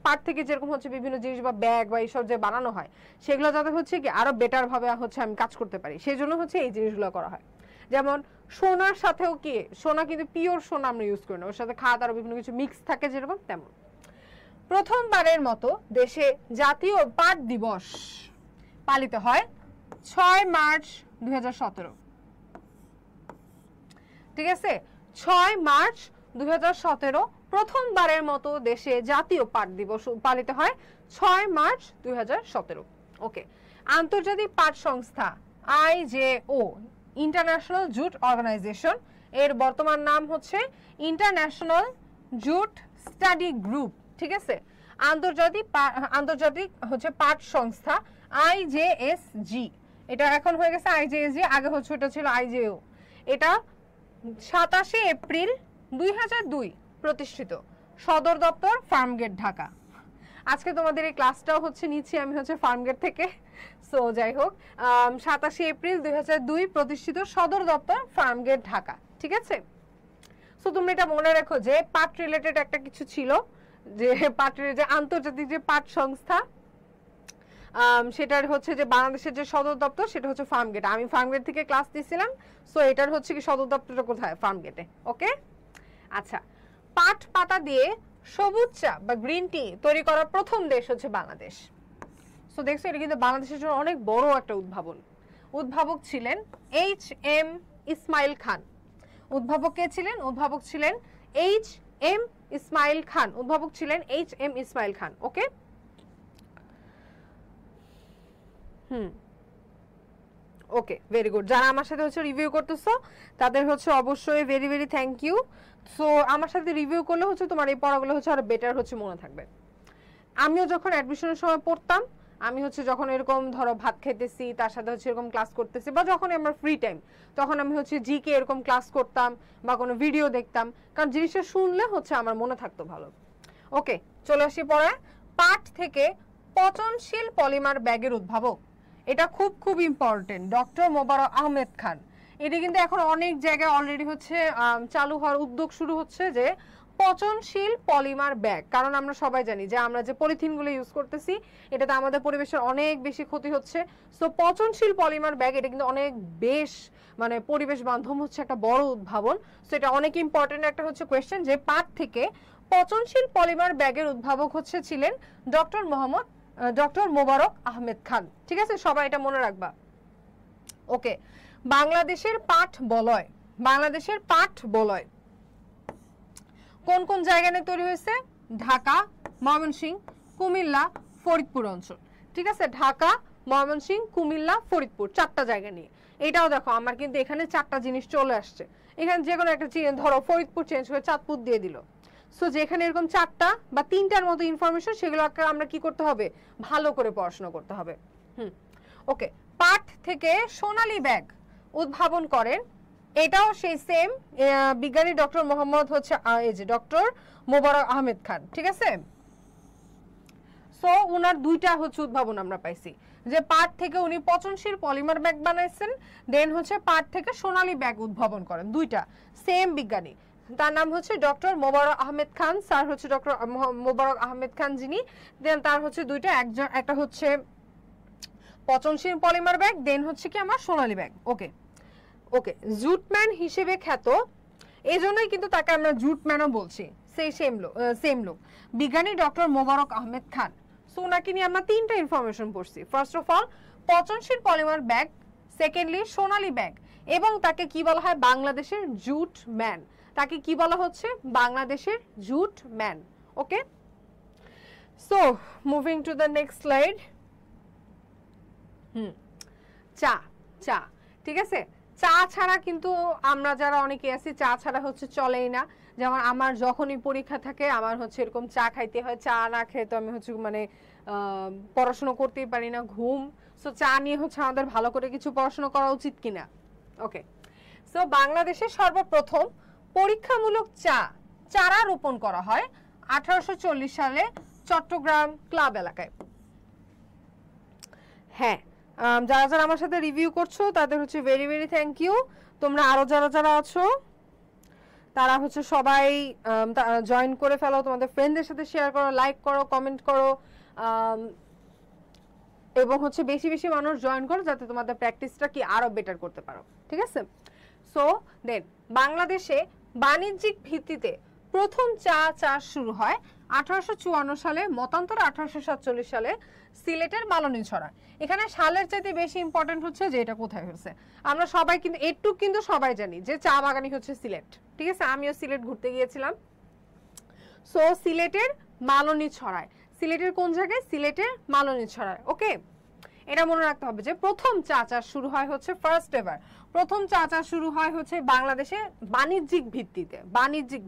পাট থেকে যেরকম হচ্ছে বিভিন্ন জিনিস বা ব্যাগ বা এইসব যে বানানো হয় সেগুলো যাতে হচ্ছে কি আরো বেটার ভাবে হচ্ছে আমি কাজ করতে পারি, সেই জন্য হচ্ছে এই জিনিসগুলো করা হয়। যেমন সোনার সাথেও কি, সোনা কিন্তু পিওর সোনা আমরা ইউজ করি না, ওর সাথে খাদ আরো বিভিন্ন কিছু মিক্স থাকে যেরকম তেমন। প্রথমবারের মতো দেশে জাতীয় পাট দিবস পালিত হয় 6 মার্চ 2017। ঠিক আছে, 6 মার্চ 2017 প্রথমবারের মতো দেশে জাতীয় পাট দিবস পালিত হয় 6 মার্চ 2017। ওকে, আন্তর্জাতিক পাট সংস্থা IJO, ইন্টারন্যাশনাল জুট অর্গানাইজেশন, এর বর্তমান নাম হচ্ছে ইন্টারন্যাশনাল জুট স্টাডি গ্রুপ। ঠিক আছে, আন্তর্জাতিক হচ্ছে পাট সংস্থা IJSG, এটা এখন হয়ে গেছে IJSG, আগে হচ্ছে এটা ছিল IJO। এটা 27 এপ্রিল 2002 প্রতিষ্ঠিত, সদর দপ্তর ফার্মগেট, ঢাকা। আজকে তোমাদের এই ক্লাসটাও হচ্ছে নিচ্ছি আমি হচ্ছে ফার্মগেট থেকে। সো যাই হোক, 27 এপ্রিল 2002 প্রতিষ্ঠিত, সদর দপ্তর ফার্মগেট, ঢাকা। ঠিক আছে, সো তোমরা এটা মনে রাখো যে পাট রিলেটেড একটা কিছু ছিল, যে পাটের যে আন্তর্জাতিক যে পাট সংস্থা সেটার হচ্ছে যে বাংলাদেশের যে সদর দপ্তর সেটা হচ্ছে ফার্মগেট। আমি ফার্মগেট থেকে ক্লাস দিয়েছিলাম, সো এটার হচ্ছে কি সদর দপ্তরটা কোথায়? ফার্মগেটে। ওকে, আচ্ছা, পাট পাতা দিয়ে সবুজ চা বা গ্রিন টি তৈরি করার প্রথম দেশ হচ্ছে বাংলাদেশ। সো দেখছো, এটা কিন্তু বাংলাদেশের জন্য অনেক বড় একটা উদ্ভাবন। উদ্ভাবক ছিলেন HM ইসমাইল খান। উদ্ভাবক কে ছিলেন? উদ্ভাবক ছিলেন HM ইসমাইল খান। উদ্ভাবক ছিলেন HM Ismail Khan. Okay, okay, very good. যারা আমার সাথে হচ্ছে রিভিউ করতেছো তাদের হচ্ছে অবশ্যই very very thank you. So আমার সাথে রিভিউ করলে হচ্ছে তোমার এই পড়াগুলো হচ্ছে আরো বেটার হচ্ছে মনে থাকবে। আমিও যখন অ্যাডমিশনের সময় পড়তাম, আমি হচ্ছে যখন এরকম ধরো ভাত খাইতেছি তার সাথে হচ্ছে এরকম ক্লাস করতেছি, বা যখন আমার ফ্রি টাইম তখন আমি হচ্ছে জিকে এরকম ক্লাস করতাম বা কোনো ভিডিও দেখতাম, কারণ জিনিসটা শুনলে হচ্ছে আমার মনে থাকতো ভালো। ওকে, চলে আসি পরে। পাট থেকে পচনশীল পলিমার ব্যাগের উদ্ভাবক, এটা খুব খুব ইম্পর্টেন্ট, ডক্টর মোবারক আহমেদ খান। এটা কিন্তু এখন অনেক জায়গায় অলরেডি হচ্ছে চালু হওয়ার উদ্যোগ শুরু হচ্ছে, যে পচনশীল পলিমার ব্যাগ। কারণ আমরা সবাই জানি যে আমরা যে পলিথিনগুলো ইউজ করতেছি এটাতে আমাদের পরিবেশের অনেক বেশি ক্ষতি হচ্ছে। সো পচনশীল পলিমার ব্যাগ এটা কিন্তু অনেক বেশ মানে পরিবেশ বান্ধব হচ্ছে একটা বড় উদ্ভাবন। সো এটা অনেক ইম্পর্টেন্ট একটা হচ্ছে কোয়েশ্চেন, যে পাট থেকে পচনশীল পলিমার ব্যাগের উদ্ভাবক হচ্ছে ছিলেন ডক্টর মোবারক আহমেদ খান। ঠিক আছে, সবাই এটা মনে রাখবা। ওকে, বাংলাদেশের পাট বলয়, বাংলাদেশের পাট বলয় কোন কোন জায়গায় তৈরি হয়েছে? ঢাকা, ময়মনসিংহ, কুমিল্লা, ফরিদপুর অঞ্চল। ঠিক আছে, ঢাকা, ময়মনসিংহ, কুমিল্লা, ফরিদপুর, 4টা জায়গা নিয়ে। এটাও দেখো আমার কিন্তু এখানে 4টা জিনিস চলে আসছে। এখানে যে কোনো একটা ধরো ফরিদপুর চেঞ্জ করে চাঁদপুর দিয়ে দিল, সো যেখানে এরকম 4টা বা 3টার মতো ইনফরমেশন, সেগুলোকে আমরা কি করতে হবে, ভালো করে পড়াশোনা করতে হবে। ওকে, পাট থেকে সোনালী ব্যাগ উদ্ভাবন করেন, এটাও সেই সেম বিজ্ঞানী ডক্টর মোহাম্মদ হচ্ছে এই যে ডক্টর মোবারক আহমেদ খান, ঠিক আছে। সো উনার দুইটা হচ্ছে উদ্ভাবন আমরা পাইছি, যে পাট থেকে উনি পচনশীল পলিমার ব্যাগ বানাইছেন, দেন হচ্ছে পাট থেকে সোনালী ব্যাগ উদ্ভাবন করেন, দুইটা সেম বিজ্ঞানী। তার নাম হচ্ছে ডক্টর মোবারক আহমেদ খান, স্যার হচ্ছে ডক্টর মোবারক আহমেদ খান যিনি, দেন তার হচ্ছে দুইটা, একটা হচ্ছে পচনশীল পলিমার ব্যাগ, দেন হচ্ছে কি আমার সোনালী ব্যাগ। ওকে ওকে, জুটম্যান হিসেবে খ্যাত, এই জন্যই কিন্তু তাকে আমরা জুটম্যানও বলছি, সেই সেম লোক বিজ্ঞানী ডক্টর মোবারক আহমেদ খান। সো ওনাকে নিয়ে আমরা 3টা ইনফরমেশন পড়ছি। ফার্স্ট অফ অল পচনশীল পলিমার ব্যাগ, সেকেন্ডলি সোনালী ব্যাগ, এবং তাকে কি বলা হয়, বাংলাদেশের জুট ম্যান। তাকে কি বলা হচ্ছে, বাংলাদেশের jute man. Okay, so moving to the next slide. চা, চা, ঠিক আছে। চা ছাড়া কিন্তু আমরা যারা অনেকে আছি, চা ছাড়া হচ্ছে চলেই না। যেমন আমার যখনই পরীক্ষা থাকে, আমার হচ্ছে এরকম চা খাইতে হয়, চা না খেয়ে তো আমি হচ্ছে মানে পড়াশোনা করতেই পারি না, ঘুম। সো চা নিয়ে হচ্ছে আমাদের ভালো করে কিছু পড়াশোনা করা উচিত কিনা। ওকে, সো বাংলাদেশে সর্বপ্রথম পরীক্ষামূলক চারা রোপণ করা হয় 1840 সালে চট্টগ্রাম ক্লাব এলাকায়। হ্যাঁ, যারা যারা আমার সাথে রিভিউ করছো তাদের হচ্ছে ভেরি ভেরি থ্যাংক ইউ। তোমরা আরো যারা যারা আছো তারা হচ্ছে সবাই জয়েন করে ফেলো, তোমাদের ফ্রেন্ডদের সাথে শেয়ার করো, লাইক করো, কমেন্ট করো, এবং হচ্ছে বেশি বেশি মানুষ জয়েন করো যাতে তোমাদের প্র্যাকটিসটা কি আরো বেটার করতে পারো, ঠিক আছে। সো দেন বাংলাদেশে বাণিজ্যিক ভিত্তিতে প্রথম চা চাষ শুরু হয় 1854 সালে, মতান্তরে 1847 সালে সিলেটের মালনীছড়া। এখানে সালের চাইতে বেশি ইম্পর্টেন্ট হচ্ছে যে এটা কোথায় হয়েছে। আমরা সবাই কিন্তু একটু কিন্তু সবাই জানি যে চা বাগানই হচ্ছে সিলেট, ঠিক আছে। আমিও সিলেট ঘুরতে গিয়েছিলাম। সো সিলেটের মালনীছড়ায়, সিলেটের কোন জায়গায়, সিলেটের মালনীছড়ায়। ওকে, এটা মনে রাখতে হবে যে প্রথম চা চাষ শুরু হয় হচ্ছে ফার্স্ট এভার, প্রথম চা চাষ শুরু হয় হচ্ছে বাংলাদেশে বাণিজ্যিক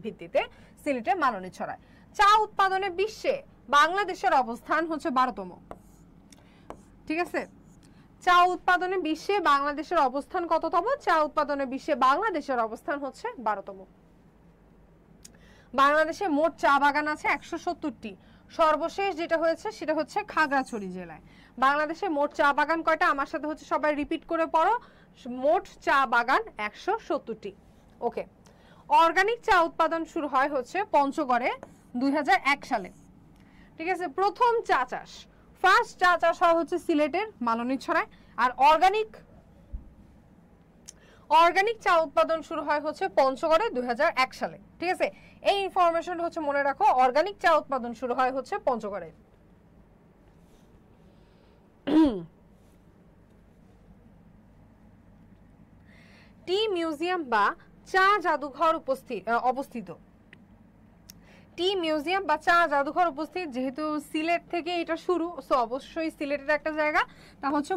ভিত্তিতে সিলেটের মালনীছড়ায়। চা উৎপাদনে বিশ্বে বাংলাদেশের অবস্থান হচ্ছে 12তম, ঠিক আছে। চা উৎপাদনে বিশ্বে বাংলাদেশের অবস্থান কততম, চা উৎপাদনে বিশ্বে বাংলাদেশের অবস্থান হচ্ছে 12তম। বাংলাদেশে মোট চা বাগান আছে 170টি, সর্বশেষ যেটা হয়েছে সেটা হচ্ছে খাগড়াছড়ি জেলায়। বাংলাদেশে মোট চা বাগান কয়টা, আমার সাথে হচ্ছে সবাই রিপিট করে পড়ো, মোট চা বাগান 170টি। ওকে, অর্গানিক চা উৎপাদন শুরু হয় হচ্ছে পঞ্চগড়ে 2001 সালে, ঠিক আছে। প্রথম চা চাষ, ফার্স্ট চা চাষ হয় হচ্ছে সিলেটের মালনীছড়ায়, আর অর্গানিক চা উৎপাদন শুরু হয় হচ্ছে পঞ্চগড়ে 2001 সালে, ঠিক আছে। এই ইনফরমেশন হচ্ছে মনে রাখো, অর্গানিক চা উৎপাদন শুরু হয় হচ্ছে পঞ্চগড়ে। টি মিউজিয়াম বা চা জাদুঘর অবস্থিত। টি মিউজিয়াম বা চা জাদুঘর উপস্থিত, যেহেতু সিলেট থেকে এটা শুরু, সো অবশ্যই সিলেটের একটা জায়গা। তা হচ্ছে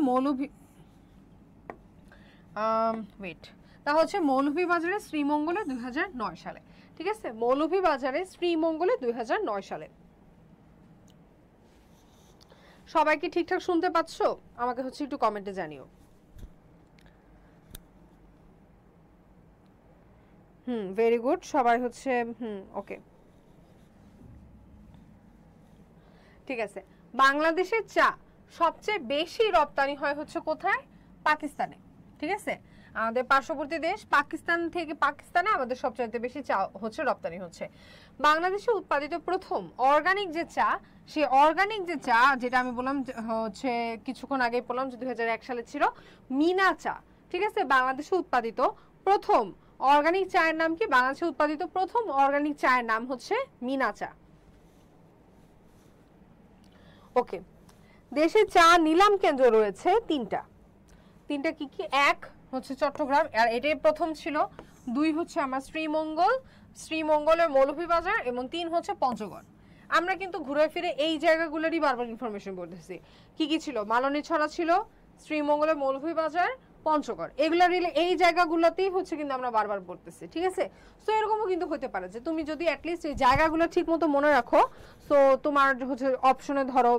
মৌলভীবাজারে শ্রীমঙ্গলে 2009 সালে, ঠিক আছে। মৌলভীবাজারে শ্রীমঙ্গলে 2009 সালে। সবাই কি ঠিকঠাক শুনতে পাচ্ছ? আমাকে হচ্ছে একটু কমেন্টে জানিও। ভেরি গুড, সবাই হচ্ছে ওকে, ঠিক আছে। বাংলাদেশের চা সবচেয়ে বেশি রপ্তানি হয় হচ্ছে কোথায়, পাকিস্তানে, ঠিক আছে। আমাদের পার্শ্ববর্তী দেশ পাকিস্তানে আমাদের সবচেয়ে বেশি চা হচ্ছে রপ্তানি হচ্ছে। বাংলাদেশে উৎপাদিত প্রথম অর্গানিক যে চা, সেই অর্গানিক যে চা যেটা আমি বললাম হচ্ছে কিছুক্ষণ আগে বললাম যে 2001 সালে ছিল, মিনা চা, ঠিক আছে। বাংলাদেশে উৎপাদিত প্রথম অর্গানিক চায়ের নাম কি, বাংলাদেশে উৎপাদিত প্রথম অর্গানিক চায়ের নাম হচ্ছে মিনা চা। ওকে, দেশে চা নিলাম কেন্দ্র রয়েছে তিনটা কি কি, এক হচ্ছে চট্টগ্রাম, আর এটাই প্রথম ছিল। দুই হচ্ছে আমার শ্রীমঙ্গলের মৌলভীবাজার, এবং 3 হচ্ছে পঞ্চগড়। আমরা কিন্তু ঘুরে ফিরে এই জায়গাগুলোরই বারবার ইনফরমেশন বলতেছি। কি কি ছিল, মালনীছড়া ছিল, শ্রীমঙ্গলের মৌলভীবাজার, পঞ্চগড়, এগুলা রিলে এই জায়গাগুলোতেই হচ্ছে কিন্তু আমরা বারবার পড়তেছি, ঠিক আছে। সো এরকমও কিন্তু হতে পারে যে তুমি যদি অ্যাটলিস্ট এই জায়গাগুলো ঠিক মতো মনে রাখো, সো তোমার হচ্ছে অপশনে ধরো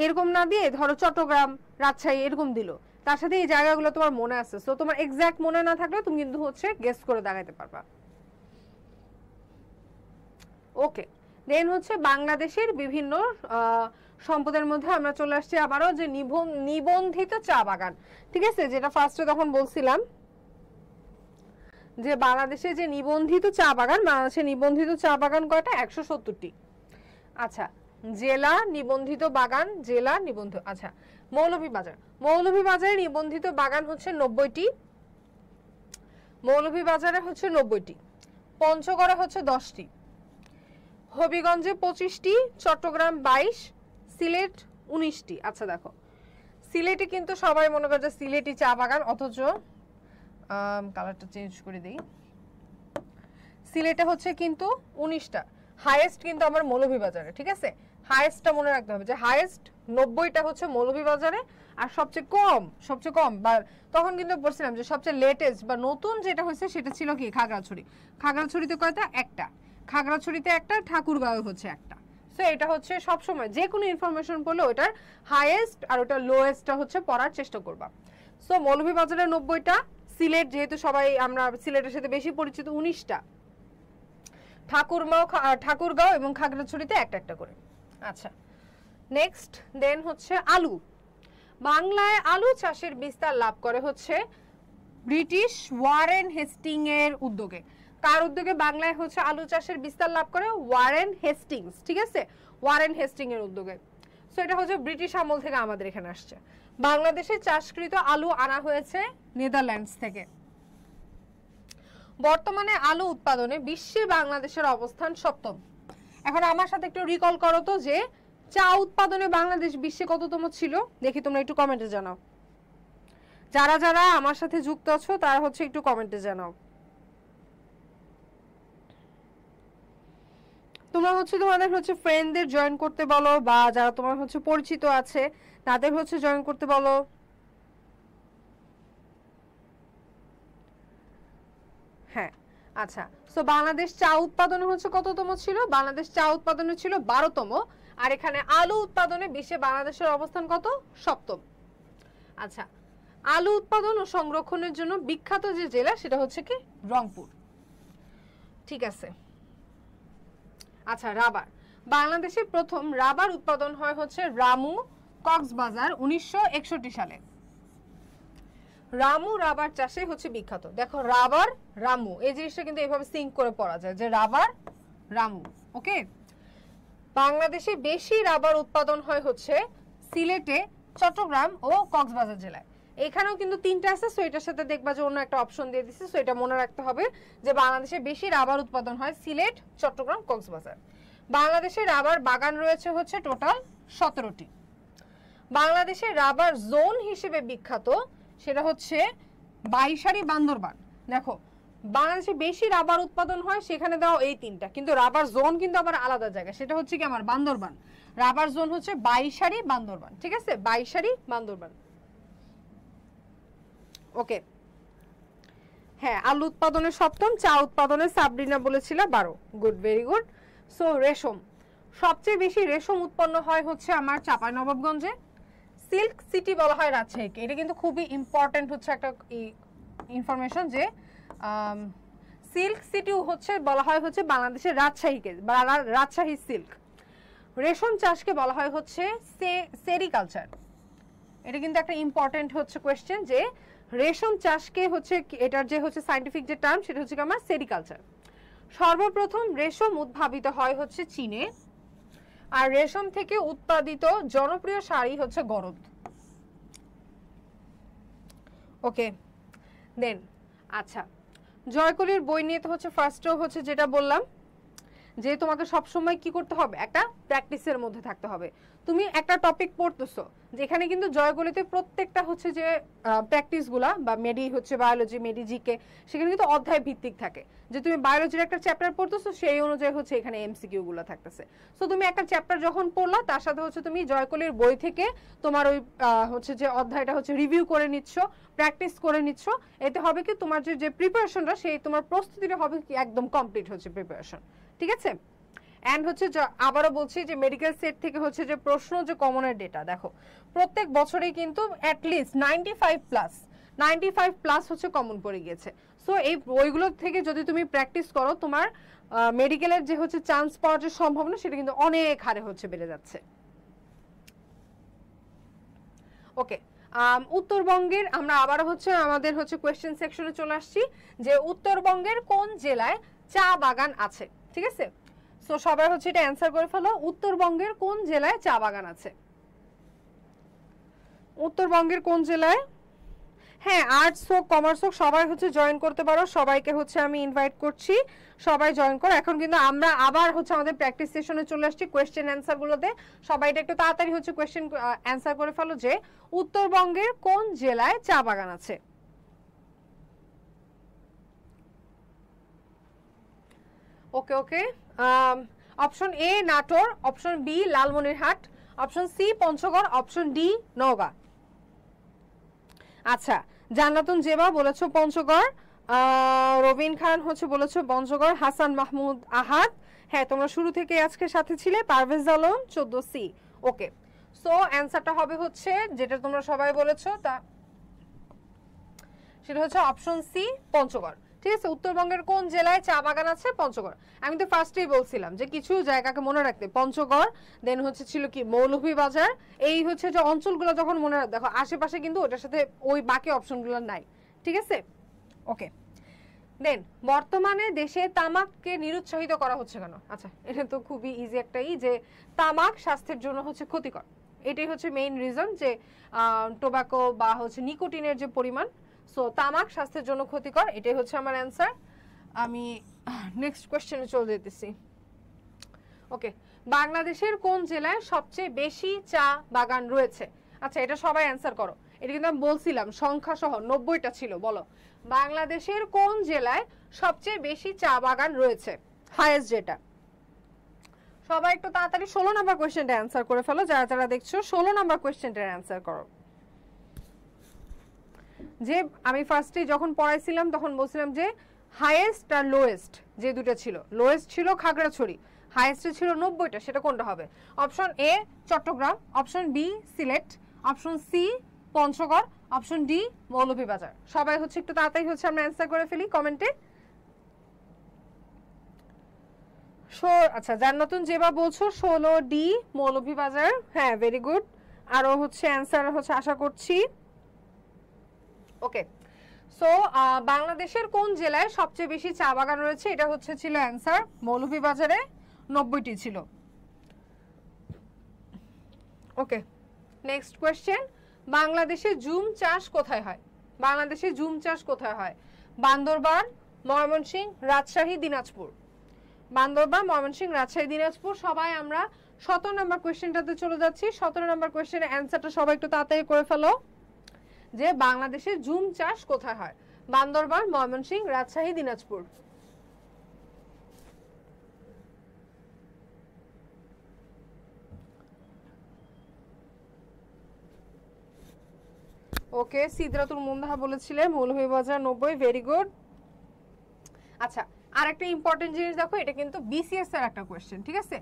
এরকম না দিয়ে ধরো চট্টগ্রাম, রাজশাহী এরকম দিল, তার সাথে এই জায়গাগুলো তোমার মনে আছে, সো তোমার এক্সাক্ট মনে না থাকলে তুমি কিন্তু হচ্ছে গেস করে দেখাতে পারবা। ওকে, দেন হচ্ছে বাংলাদেশের বিভিন্ন সম্পদের মধ্যে আমরা চলে আসছি আবারও যে নিবন্ধিত চা বাগান, ঠিক আছে, যেটা ফার্স্টে তখন বলছিলাম যে বাংলাদেশে যে নিবন্ধিত চা বাগান, বাংলাদেশের নিবন্ধিত চা বাগান কয়টা? 170টি। আচ্ছা, জেলা নিবন্ধিত বাগান, জেলা নিবন্ধিত, আচ্ছা মৌলভীবাজার, মৌলভীবাজারে নিবন্ধিত বাগান হচ্ছে 90টি, মৌলভীবাজারে হচ্ছে 90টি, পঞ্চগড়ে হচ্ছে 10টি, হবিগঞ্জে 25টি, চট্টগ্রাম 22, সিলেট 19টি। আচ্ছা দেখো, সিলেটে কিন্তু সবাই মনে করে যে সিলেটি চা বাগান, অথচ কালারটা চেঞ্জ করে দেই, সিলেটে হচ্ছে কিন্তু 19টা, হাইয়েস্ট কিন্তু আমার মৌলভীবাজারে, ঠিক আছে, হাইয়েস্টটা মনে রাখতে হবে যে হাইয়েস্ট 90টা হচ্ছে মৌলভীবাজারে, আর সবচেয়ে কম বা তখন কিন্তু বলছিলাম যে সবচেয়ে লেটেস্ট বা নতুন যেটা হয়েছে সেটা ছিল কি খাগড়াছড়ি, খাগড়াছড়িতে কয়টা? একটা, খাগড়াছড়িতে একটা, ঠাকুরগাঁও হচ্ছে একটা। সো এটা হচ্ছে সবসময় যে কোনো ইনফরমেশন পড়লে ওটার হাইয়েস্ট আর ওটার লোয়েস্টটা হচ্ছে পড়ার চেষ্টা করবা। সো মৌলভীবাজারে 90টা, সিলেট যেহেতু সবাই আমরা সিলেটের সাথে বেশি পরিচিত 19টা, ঠাকুরগাঁও এবং খাগড়াছড়িতে একটা একটা করে। আচ্ছা নেক্সট, দেন হচ্ছে আলু, বাংলায় আলু চাষের বিস্তার লাভ করে হচ্ছে ব্রিটিশ ওয়ারেন হেস্টিং এর উদ্যোগে। কার উদ্যোগে বাংলায় হচ্ছে আলু চাষের বিস্তার লাভ করে? ওয়ারেন হেস্টিংস, ঠিক আছে, ওয়ারেন হেস্টিং এর উদ্যোগে। সো এটা হচ্ছে ব্রিটিশ আমল থেকে আমাদের এখানে আসছে। বাংলাদেশে চাষকৃত আলু আনা হয়েছে নেদারল্যান্ডস থেকে। বর্তমানে আলু উৎপাদনে বিশ্বে বাংলাদেশের অবস্থান 7ম। এখন আমার সাথে একটু রিকল করো তো যে চা উৎপাদনে বাংলাদেশ বিশ্বে কততম ছিল, দেখি তোমরা একটু কমেন্টে জানাও। যারা যারা আমার সাথে যুক্ত আছো তারা হচ্ছে একটু কমেন্টে জানাও। তোমরা হচ্ছে তোমাদের হচ্ছে ফ্রেন্ডদের জয়েন করতে বলো, বা যারা তোমার হচ্ছে পরিচিত আছে তাদের হচ্ছে জয়েন করতে বলো। হ্যাঁ আচ্ছা, সো বাংলাদেশ চা উৎপাদনে হচ্ছে কততম ছিল? বাংলাদেশ চা উৎপাদনে ছিল 12তম, আর এখানে আলু উৎপাদনে বিশ্বে বাংলাদেশের অবস্থান কত? 7ম। আচ্ছা, আলু উৎপাদন ও সংরক্ষণের জন্য বিখ্যাত যে জেলা সেটা হচ্ছে কি? রংপুর, ঠিক আছে। আচ্ছা, রাবার, বাংলাদেশে প্রথম রাবার উৎপাদন হয় হচ্ছে রামু, কক্সবাজার 1961 সালে। রামু রাবার চাষে হচ্ছে বিখ্যাত। দেখো রাবার, রামু, এই জিনিসটা কিন্তু এভাবে সিঙ্ক করে পড়া যায় যে রাবার, রামু। ওকে, বাংলাদেশে বেশি রাবার উৎপাদন হয় হচ্ছে সিলেটে, চট্টগ্রাম ও কক্সবাজার জেলায়। এখানেও কিন্তু 3টা আছে, সো এটার সাথে দেখবা যে অন্য একটা অপশন দিয়ে দিচ্ছে, সো এটা মনে রাখতে হবে যে বাংলাদেশে বেশি রাবার উৎপাদন হয় সিলেট, চট্টগ্রাম, কক্সবাজার। বাংলাদেশে রাবার বাগান রয়েছে হচ্ছে টোটাল 17টি। বাংলাদেশে রাবার জোন হিসেবে বিখ্যাত সেটা হচ্ছে বাইশারি, বান্দরবান। দেখো বাংলাদেশে বেশি রাবার উৎপাদন হয় সেখানে দাও এই 3টা, কিন্তু রাবার জোন কিন্তু আবার আলাদা জায়গা, সেটা হচ্ছে কি আমার বান্দরবান। রাবার জোন হচ্ছে বাইশারি, বান্দরবান, ঠিক আছে, বাইশারি, বান্দরবান। ওকে, হ্যাঁ, আলু উৎপাদনে 7ম, চা উৎপাদনে সাবরিনা বলেছিল 12। Good, very good. সো রেশম, সবচেয়ে বেশি রেশম উৎপন্ন হয় হচ্ছে আমার চাঁপাইনবাবগঞ্জে। সিল্ক সিটি বলা হয় রাজশাহীকে, এটা কিন্তু খুবই ইম্পর্টেন্ট হচ্ছে একটা ইনফরমেশন যে সিল্ক সিটিও হচ্ছে বলা হয় হচ্ছে বাংলাদেশের রাজশাহীকে, বা রাজশাহী সিল্ক। রেশম চাষকে বলা হয় হচ্ছে সেরিকালচার। এটা কিন্তু একটা ইম্পর্টেন্ট হচ্ছে কোয়েশ্চেন যে রেশম চাষকে হচ্ছে এটার যে হচ্ছে সায়েন্টিফিক যে টার্ম সেটা হচ্ছে আমার সেরিকালচার। সর্বপ্রথম রেশম উদ্ভাবিত হয় হচ্ছে চীনে, আর রেশম থেকে উৎপাদিত জনপ্রিয় শাড়ি হচ্ছে গরদ। ওকে, দেন আচ্ছা, জয়কলির বই নিয়ে তো হচ্ছে ফার্স্ট হচ্ছে যেটা বললাম যে তোমাকে সব সময় কি করতে হবে, একটা প্র্যাকটিসের মধ্যে থাকতে হবে। তুমি একটা টপিক পড়তেছো, যেখানে কিন্তু জয়গলিতে প্রত্যেকটা হচ্ছে যে প্র্যাকটিসগুলা বা মেডি হচ্ছে বায়োলজি, মেডি জিকে, সেখানে কিন্তু অধ্যায় ভিত্তিক থাকে। যে তুমি বায়োলজির একটা চ্যাপ্টার পড়তেছো সেই অনুযায়ী হচ্ছে এখানে এমসিকিউ গুলো থাকতেছে। সো তুমি একটা চ্যাপ্টার যখন পড়লা তার সাথে হচ্ছে তুমি জয়কলির বই থেকে তোমার ওই হচ্ছে যে অধ্যায়টা হচ্ছে রিভিউ করে নিচ্ছ, প্র্যাকটিস করে নিচ্ছ। এতে হবে কি তোমার যে প্রিপারেশনটা, সেই তোমার প্রস্তুতিটা হবে কি একদম কমপ্লিট হচ্ছে প্রিপারেশন। ঠিক আছে? এন্ড হচ্ছে আবারও বলছি যে মেডিকেল সেট থেকে হচ্ছে যে প্রশ্ন যে কমনের ডেটা দেখো প্রত্যেক বছরেই কিন্তু অ্যাটলিস্ট 95 প্লাস হচ্ছে কমন পড়ে গিয়েছে। সো এই বইগুলো থেকে যদি তুমি প্র্যাকটিস করো তোমার মেডিকেলের যে হচ্ছে চান্স পাওয়ার যে সম্ভাবনা সেটা কিন্তু অনেক হারে হচ্ছে বেড়ে যাচ্ছে। ওকে, উত্তরবঙ্গের আমরা আবারও হচ্ছে আমাদের হচ্ছে কোয়েশ্চেন সেকশনে চলে আসছি যে উত্তরবঙ্গের কোন জেলায় চা বাগান আছে। ঠিক আছে, সো সবাই হচ্ছে এটা অ্যান্সার করে ফেলো। উত্তরবঙ্গের কোন জেলায় চা বাগান আছে? উত্তরবঙ্গের কোন জেলায়? হ্যাঁ, আর্টস হোক কমার্স হোক সবাই হচ্ছে জয়েন করতে পারো। সবাইকে হচ্ছে আমি ইনভাইট করছি, সবাই জয়েন করো। এখন কিন্তু আমরা আবার হচ্ছে আমাদের প্র্যাকটিস সেশনে চলে আসছি কোয়েশ্চেন অ্যান্সার গুলোতে। সবাই এটা একটু তাড়াতাড়ি হচ্ছে কোয়েশ্চেন অ্যান্সার করে ফেলো যে উত্তরবঙ্গের কোন জেলায় চা বাগান আছে। Okay okay, option A Natore, option B Lalmonirhat, option C Panchagarh, option D Naogaon. আচ্ছা, জান্নাতুন জেবা বলেছো পঞ্চগড়, রবিন খান হচ্ছে বলেছো পঞ্চগড়, হাসান মাহমুদ আহাদ, হ্যাঁ তোমরা শুরু থেকে আজকে সাথে ছিলে, পারভেজ আলম 14C। ওকে, সো অ্যান্সারটা হবে হচ্ছে যেটা তোমরা সবাই বলেছো তা সেটা হচ্ছে অপশন সি পঞ্চগড়। ঠিক আছে, উত্তরবঙ্গের কোন জেলায় চা বাগান আছে? পঞ্চগড়। আমি তো ফার্স্টেই বলছিলাম যে কিছু জায়গাকে মনে রাখতে, পঞ্চগড়, দেন হচ্ছে ছিল কি মৌলভীবাজার, এই হচ্ছে যে অঞ্চলগুলো যখন মনে রাখ, দেখো আশেপাশে কিন্তু ওটার সাথে ওই বাকি অপশনগুলো নাই। ঠিক আছে, ওকে। দেন বর্তমানে দেশে তামাককে নিরুৎসাহিত করা হচ্ছে কেন? আচ্ছা, এটা তো খুবই ইজি একটাই, যে তামাক স্বাস্থ্যের জন্য হচ্ছে ক্ষতিকর। এটাই হচ্ছে মেইন রিজন, যে টোবাকো বা হচ্ছে নিকোটিনের যে পরিমাণ, সো তামাক স্বাস্থ্যের জন্য ক্ষতিকর, এটাই হচ্ছে আমার অ্যান্সার। আমি নেক্সট কোশ্চেনে চলে যেতেছি। ওকে, বাংলাদেশের কোন জেলায় সবচেয়ে বেশি চা বাগান রয়েছে? আচ্ছা, এটা সবাই অ্যান্সার করো। এটা কিন্তু আমি বলছিলাম সংখ্যা সহ 90টা ছিল। বলো বাংলাদেশের কোন জেলায় সবচেয়ে বেশি চা বাগান রয়েছে, হাইয়েস্ট যেটা। সবাই একটু তাড়াতাড়ি 16 নাম্বার কোশ্চেনটা অ্যান্সার করে ফেলো। যারা যারা দেখছো 16 নাম্বার কোশ্চেনটার অ্যান্সার করো। যে আমি ফার্স্টে যখন পড়াইছিলাম তখন বলছিলাম যে হাইয়েস্ট আর লোয়েস্ট যে দুটো ছিল, লোয়েস্ট ছিল খাগড়াছড়ি, হাইয়েস্ট ছিল 90টা, সেটা কোনটা হবে? Option A Chittagong, option B Sylhet, option C Panchagarh, option D Moulvibazar. সবাই হচ্ছে একটু তাড়াতাড়ি হচ্ছে আমরা অ্যান্সার করে ফেলি কমেন্টে। আচ্ছা, জান্নাতুন যেবা বলছো 16D মৌলভীবাজার, হ্যাঁ ভেরি গুড। আরো হচ্ছে অ্যান্সার হচ্ছে আশা করছি। ওকে, সো বাংলাদেশের কোন জেলায় সবচেয়ে বেশি চা বাগান রয়েছে? এটা হচ্ছে ছিল অ্যান্সার, মৌলভীবাজারে 90টি ছিল। ওকে, নেক্সট কোয়েশ্চেন, বাংলাদেশে জুম চাষ কোথায় হয়? বাংলাদেশে জুম চাষ কোথায় হয়? বান্দরবান, ময়মনসিংহ, রাজশাহী, দিনাজপুর। বান্দরবান, ময়মনসিংহ, রাজশাহী, দিনাজপুর। সবাই আমরা 17 নম্বর কোয়েশ্চেনটাতে চলে যাচ্ছি। 17 নম্বর কোয়েশ্চেনের অ্যান্সারটা সবাই একটু তাড়াতাড়ি করে ফেলো, যে বাংলাদেশে জুম চাষ কোথায় হয়? বান্দরবান, ময়মনসিংহ, রাজশাহী, দিনাজপুর। ওকে, সিদরাতুল মুনতাহা বলেছিলে মৌলভীবাজার 90, ভেরি গুড। আচ্ছা, আর একটা ইম্পর্টেন্ট জিনিস দেখো, এটা কিন্তু বিসিএস এর একটা কোয়েশ্চেন। ঠিক আছে,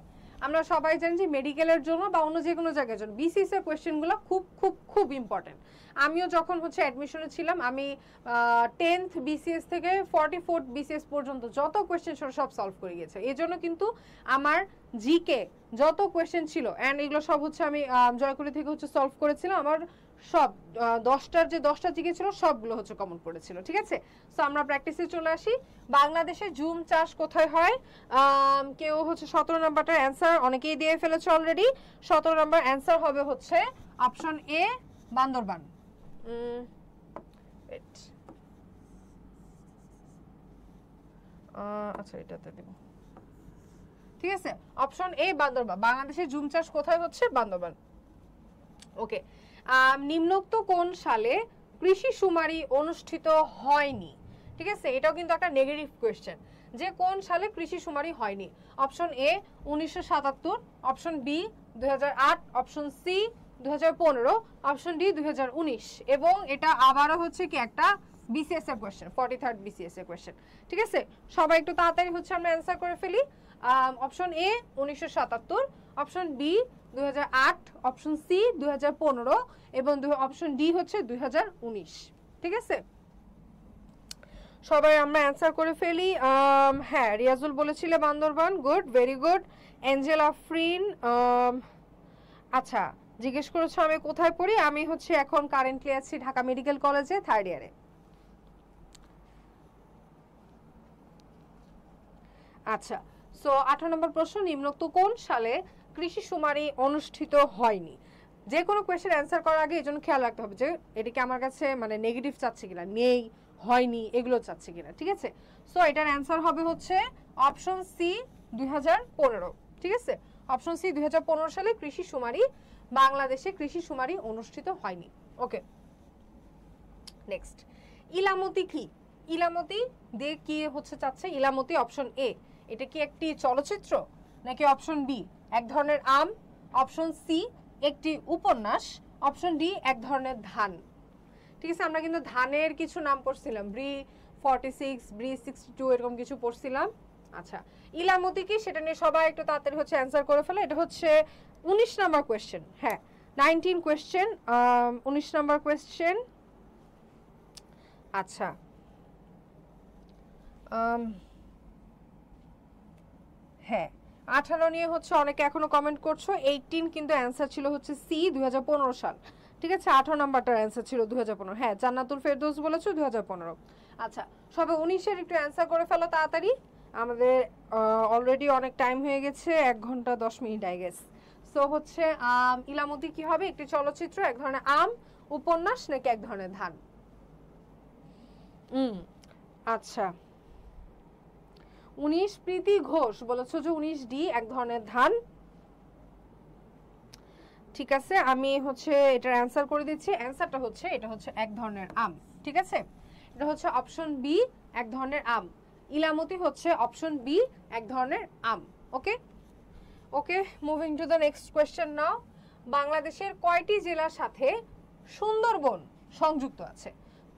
আমরা সবাই জানি যে মেডিকেলের জন্য বা অন্য যে কোনো জায়গার জন্য বিসিএস এর কোয়েশ্চেনগুলো খুব খুব খুব ইম্পর্টেন্ট। আমিও যখন হচ্ছে অ্যাডমিশনে ছিলাম, আমি 10th বিসিএস থেকে 44th বিসিএস পর্যন্ত যত কোয়েশ্চেন ছিল সব সলভ করে গিয়েছে। এই জন্য কিন্তু আমার জিকে যত কোয়েশ্চেন ছিল অ্যান্ড এগুলো সব হচ্ছে আমি জয়কুলি থেকে হচ্ছে সলভ করেছিলাম। আমার সব 10টা জিকে ছিল সবগুলো হচ্ছে কমন পড়েছিল। ঠিক আছে, সো আমরা প্র্যাকটিসে চলে আসি। বাংলাদেশে জুম চাষ কোথায় হয়? কেউ হচ্ছে 17 নাম্বারটার অ্যান্সার অনেকেই দিয়ে ফেলেছে অলরেডি। 17 নাম্বার অ্যান্সার হবে হচ্ছে অপশন এ বান্দরবান। আচ্ছা, এটাতে দেব। ঠিক আছে, অপশন এ বান্দরবান। বাংলাদেশে জুম চাষ কোথায় হচ্ছে? বান্দরবান। ওকে, নিম্নোক্ত কোন সালে কৃষি শুমারি অনুষ্ঠিত হয়নি? ঠিক আছে, এটাও কিন্তু একটা নেগেটিভ কোয়েশ্চেন, যে কোন সালে কৃষি শুমারি হয়নি। Option A 1977, option B 2008, option C 2015, option D 2019। এবং এটা আবারও হচ্ছে কি একটা বিসিএস এর কোয়েশ্চেন, 43rd বিসিএস এর কোয়েশ্চেন। ঠিক আছে, সবাই একটু তাড়াতাড়ি হচ্ছে আমরা অ্যান্সার করে ফেলি। Option A 1977, option B 2008, option C 2015 এবং অপশন ডি হচ্ছে 2019। ঠিক আছে, সবাই আমরা অ্যান্সার করে ফেলি। হ্যাঁ, রিয়াজুল বলেছিলে Bandarban, good, very good. Angel Afrin, আচ্ছা জিজ্ঞেস করেছো আমি কোথায় পড়ি, আমি হচ্ছে এখন কারেন্টলি আছি ঢাকা মেডিকেল কলেজে 3rd ইয়ারে। আচ্ছা, সো 18 নম্বর প্রশ্ন, নিম্নোক্ত কোন সালে কৃষি শুমারি অনুষ্ঠিত হয়নি? যে কোনো কোয়েশ্চেন অ্যান্সার করার আগে এজন্য খেয়াল রাখতে হবে যে এটা কি আমার কাছে মানে নেগেটিভ চাচ্ছে কিনা, নেই, হয়নি, এগুলো চাচ্ছে কিনা। ঠিক আছে, সো এটার অ্যান্সার হবে হচ্ছে অপশন সি 2015। ঠিক আছে, অপশন সি 2015 সালে কৃষি শুমারি, বাংলাদেশে কৃষি শুমারি অনুষ্ঠিত হয়নি। ওকে, নেক্সট, ইলামতি কি? ইলামতি দিয়ে কি হচ্ছে চাচ্ছে? ইলামতি অপশন এ, এটা কি একটি চলচ্চিত্র, নাকি অপশন বি এক ধরনের আম, অপশন সি একটি উপন্যাস, অপশন ডি এক ধরনের ধান। ঠিক আছে, আমরা কিন্তু ধানের কিছু নাম পড়ছিলাম, ব্রি 46, ব্রি 62 এরকম কিছু পড়ছিলাম। আচ্ছা, ইলামতি কি সেটা নিয়ে সবাই একটু তাড়াতাড়ি হচ্ছে অ্যান্সার করে ফেলে। এটা হচ্ছে 19 নাম্বার কোয়েশ্চেন। হ্যাঁ, 19 কোয়েশ্চেন, 19 নাম্বার কোয়েশ্চেন। আচ্ছা, হ্যাঁ 18 নিয়ে হচ্ছে অনেকে এখনো কমেন্ট করছো। 18 কিন্তু অ্যান্সার ছিল হচ্ছে সি 2015 সাল। ঠিক আছে, 18 নাম্বারটার অ্যান্সার ছিল 2015। হ্যাঁ, জান্নাতুল ফেরদৌস বলেছো 2015। আচ্ছা, সবে 19-এর একটু অ্যান্সার করে ফেলো তাড়াতাড়ি, আমাদের অলরেডি অনেক টাইম হয়ে গেছে, 1 ঘন্টা 10 মিনিট আই গেস। সো হচ্ছে ইলামতি কি হবে? একটি চলচ্চিত্র, এক ধরনের আম, উপন্যাস, নাকি এক ধরনের ধান? আচ্ছা, 19 প্রীতি ঘোষ বলেছো যে 19 ডি এক ধরনের ধান। ঠিক আছে, আমি হচ্ছে এটার অ্যান্সার করে দিচ্ছি। অ্যান্সারটা হচ্ছে এটা হচ্ছে এক ধরনের আম। ঠিক আছে, এটা হচ্ছে অপশন বি এক ধরনের আম। ইলামতি হচ্ছে অপশন বি এক ধরনের আম। Okay okay, moving to the next question now. বাংলাদেশের কয়টি জেলার সাথে সুন্দরবন সংযুক্ত আছে?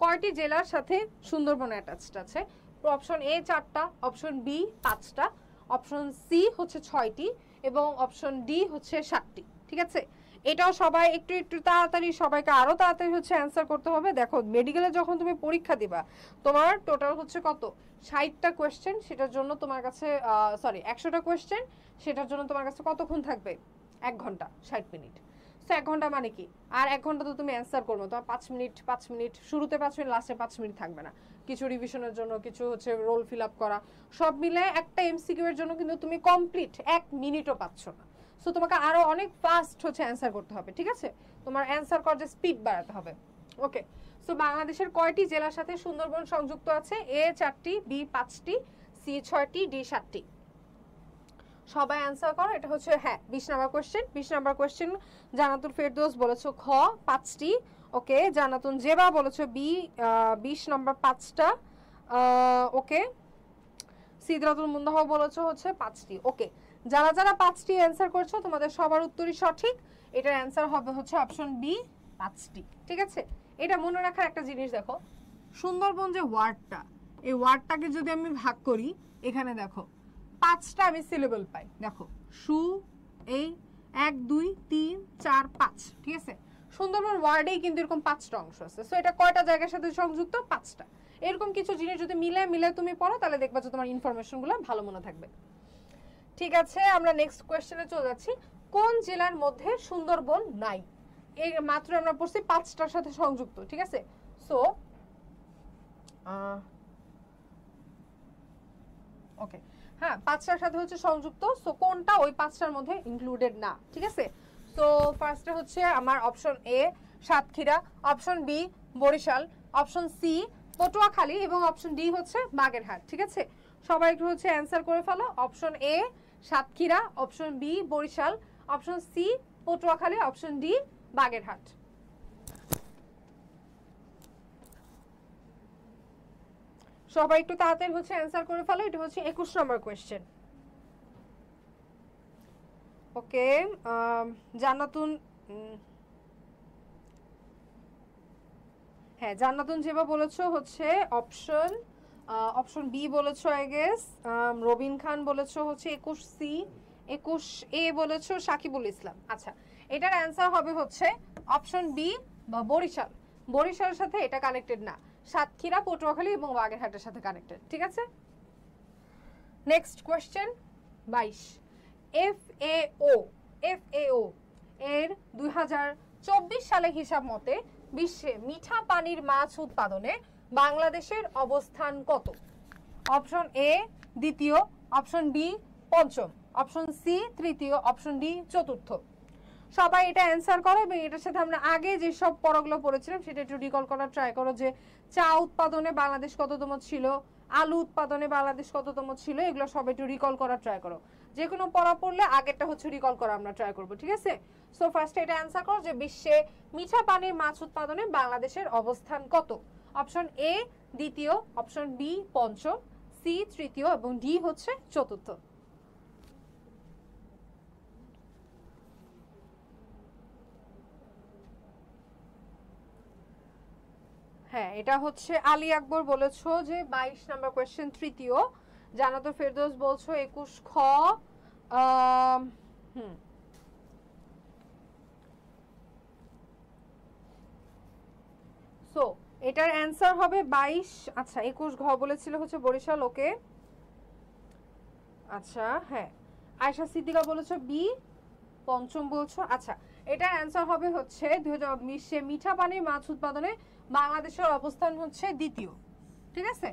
কয়টি জেলার সাথে সুন্দরবন অ্যাটাচড আছে? অপশন এ 4টা, অপশন বি 5টা, অপশন সি হচ্ছে 6টি এবং অপশন ডি হচ্ছে 7টি। ঠিক আছে, এটাও সবাই একটু একটু তাড়াতাড়ি, সবাইকে আরো তাড়াতাড়ি হচ্ছে অ্যান্সার করতে হবে। দেখো, মেডিকেলে যখন তুমি পরীক্ষা দিবা, তোমার টোটাল হচ্ছে কত, 60টা কোয়েশ্চেন, সেটার জন্য তোমার কাছে সরি 100টা কোয়েশ্চেন, সেটার জন্য তোমার কাছে কতক্ষণ থাকবে? 1 ঘন্টা 60 মিনিট। সো 1 ঘন্টা মানে কি, আর 1 ঘন্টা তো তুমি অ্যান্সার করবে, তোমার 5 মিনিট 5 মিনিট, শুরুতে 5 মিনিট, লাস্টে 5 মিনিট থাকবে না। কিছু রিভিশনের জন্য, কিছু হচ্ছে রোল ফিল আপ করা, সব মিলে একটা এমসিকিউ এর জন্য কিন্তু তুমি কমপ্লিট 1 মিনিটও পাচ্ছ না। সো তোমাকে আরো অনেক ফাস্ট হচ্ছে অ্যান্সার করতে হবে। ঠিক আছে, তোমার অ্যান্সার করার যে স্পিড বাড়াতে হবে। ওকে, সো বাংলাদেশের কয়টি জেলার সাথে সুন্দরবন সংযুক্ত আছে? এ 4টি, বি 5টি, সি 6টি, ডি 7টি। সবাই অ্যান্সার করো। এটা হচ্ছে হ্যাঁ 20 number question. 20 number question Jannatul Ferdous বলেছো খ 5টি। ওকে, জান্নাতুন জেবা বলেছো বি 20 নাম্বার 5টা। ওকে, সিদরাতুল মুন্তাহা বলেছো হচ্ছে 5টি। ওকে, যারা যারা 5টি অ্যান্সার করছো তোমাদের সবার উত্তরই সঠিক। এটার অ্যান্সার হবে হচ্ছে অপশন বি 5টি। ঠিক আছে, এটা মনে রাখার একটা জিনিস দেখো, সুন্দরবন যে ওয়ার্ডটা, এই ওয়ার্ডটাকে যদি আমি ভাগ করি, এখানে দেখো 5টা আমি সিলেবল পাই। দেখো সু, এই 1 2 3 4 5। ঠিক আছে, সুন্দরবন ওয়ার্ডেই কিন্তু এরকম 5টা অংশ আছে। সো এটা কয়টা জায়গার সাথে সংযুক্ত? 5টা। এরকম কিছু জিনিস যদি মিলে মিলে তুমি পড়ো, তাহলে দেখবা যে তোমার ইনফরমেশনগুলো ভালো মনে থাকবে। ঠিক আছে, আমরা নেক্সট কোয়েশ্চেনে চলে যাচ্ছি। কোন জেলার মধ্যে সুন্দরবন নাই? এই মাত্র আমরা পড়ছি 5টার সাথে সংযুক্ত। ঠিক আছে, সো ওকে, হ্যাঁ 5টার সাথে হচ্ছে সংযুক্ত। সো কোনটা ওই 5টার মধ্যে ইনক্লুডেড না? ঠিক আছে, সো ফার্স্টে হচ্ছে আমার option A Satkhira, option B Barishal, option C Patuakhali এবং অপশন ডি হচ্ছে বাগেরহাট। ঠিক আছে, সবাই একটু হচ্ছে অ্যান্সার করে ফেলো। Option A Satkhira, option B Barishal, option C Patuakhali, option D Bagerhat. সবাই একটু তাড়াতাড়ি হচ্ছে অ্যান্সার করে ফেলো। এটা হচ্ছে 21 নম্বর কোয়েশ্চেন। ওকে, জান্নাতুন, হ্যাঁ জান্নাতুন যেবা বলেছো হচ্ছে অপশন বি বলেছো আই গেস। রবিন খান বলেছো হচ্ছে 21 সি, 21 এ বলেছো সাকিবুল ইসলাম। আচ্ছা, এটার অ্যান্সার হবে হচ্ছে অপশন বি বা বরিশাল। বরিশালের সাথে এটা কানেক্টেড না, সাতক্ষীরা, পটুয়াখালী এবং বাগেরহাটের সাথে কানেক্টেড। ঠিক আছে, নেক্সট কোয়েশ্চেন 22। FAO এর 2024 সালে হিসাব মতে বিশ্বে মিঠা পানির মাছ উৎপাদনে বাংলাদেশের অবস্থান কত? অপশন এ দ্বিতীয়, অপশন বি পঞ্চম, অপশন সি তৃতীয়, অপশন ডি চতুর্থ। সবাই এটা অ্যান্সার করো এবং এটার সাথে আমরা আগে যে সব পড়াগুলো পড়েছিলাম সেটা একটু রিকল করার ট্রাই করো, যে চা উৎপাদনে বাংলাদেশ কততম ছিল, আলু উৎপাদনে বাংলাদেশ কততম ছিল, এগুলো সব একটু রিকল করার ট্রাই করো। যে কোনো পড়া পড়লে আগেরটা হচ্ছে রিকল করা আমরা ট্রাই করবো। ঠিক আছে, সো ফার্স্টে এটা অ্যান্সার করো যে বিশ্বে মিঠা পানির মাছ উৎপাদনে বাংলাদেশের অবস্থান কত? অপশন এ দ্বিতীয়, অপশন বি পঞ্চম, সি তৃতীয় এবং ডি হচ্ছে চতুর্থ। হ্যাঁ, এটা হচ্ছে আলী আকবর বলেছো যে 22 নাম্বার কোয়েশ্চেন তৃতীয়। জানাতো ফেরদৌস বলছো 21 খ। সো এটার অ্যান্সার হবে 22। আচ্ছা, 21 ঘ বলেছিল হচ্ছে বরিশাল। ওকে, আচ্ছা হ্যাঁ, আয়েশা সিদ্দিকা বলেছো বি পঞ্চম বলছো। আচ্ছা, এটার অ্যান্সার হবে হচ্ছে 2020 মিঠা পানির মাছ উৎপাদনে বাংলাদেশের অবস্থান হচ্ছে দ্বিতীয়। ঠিক আছে,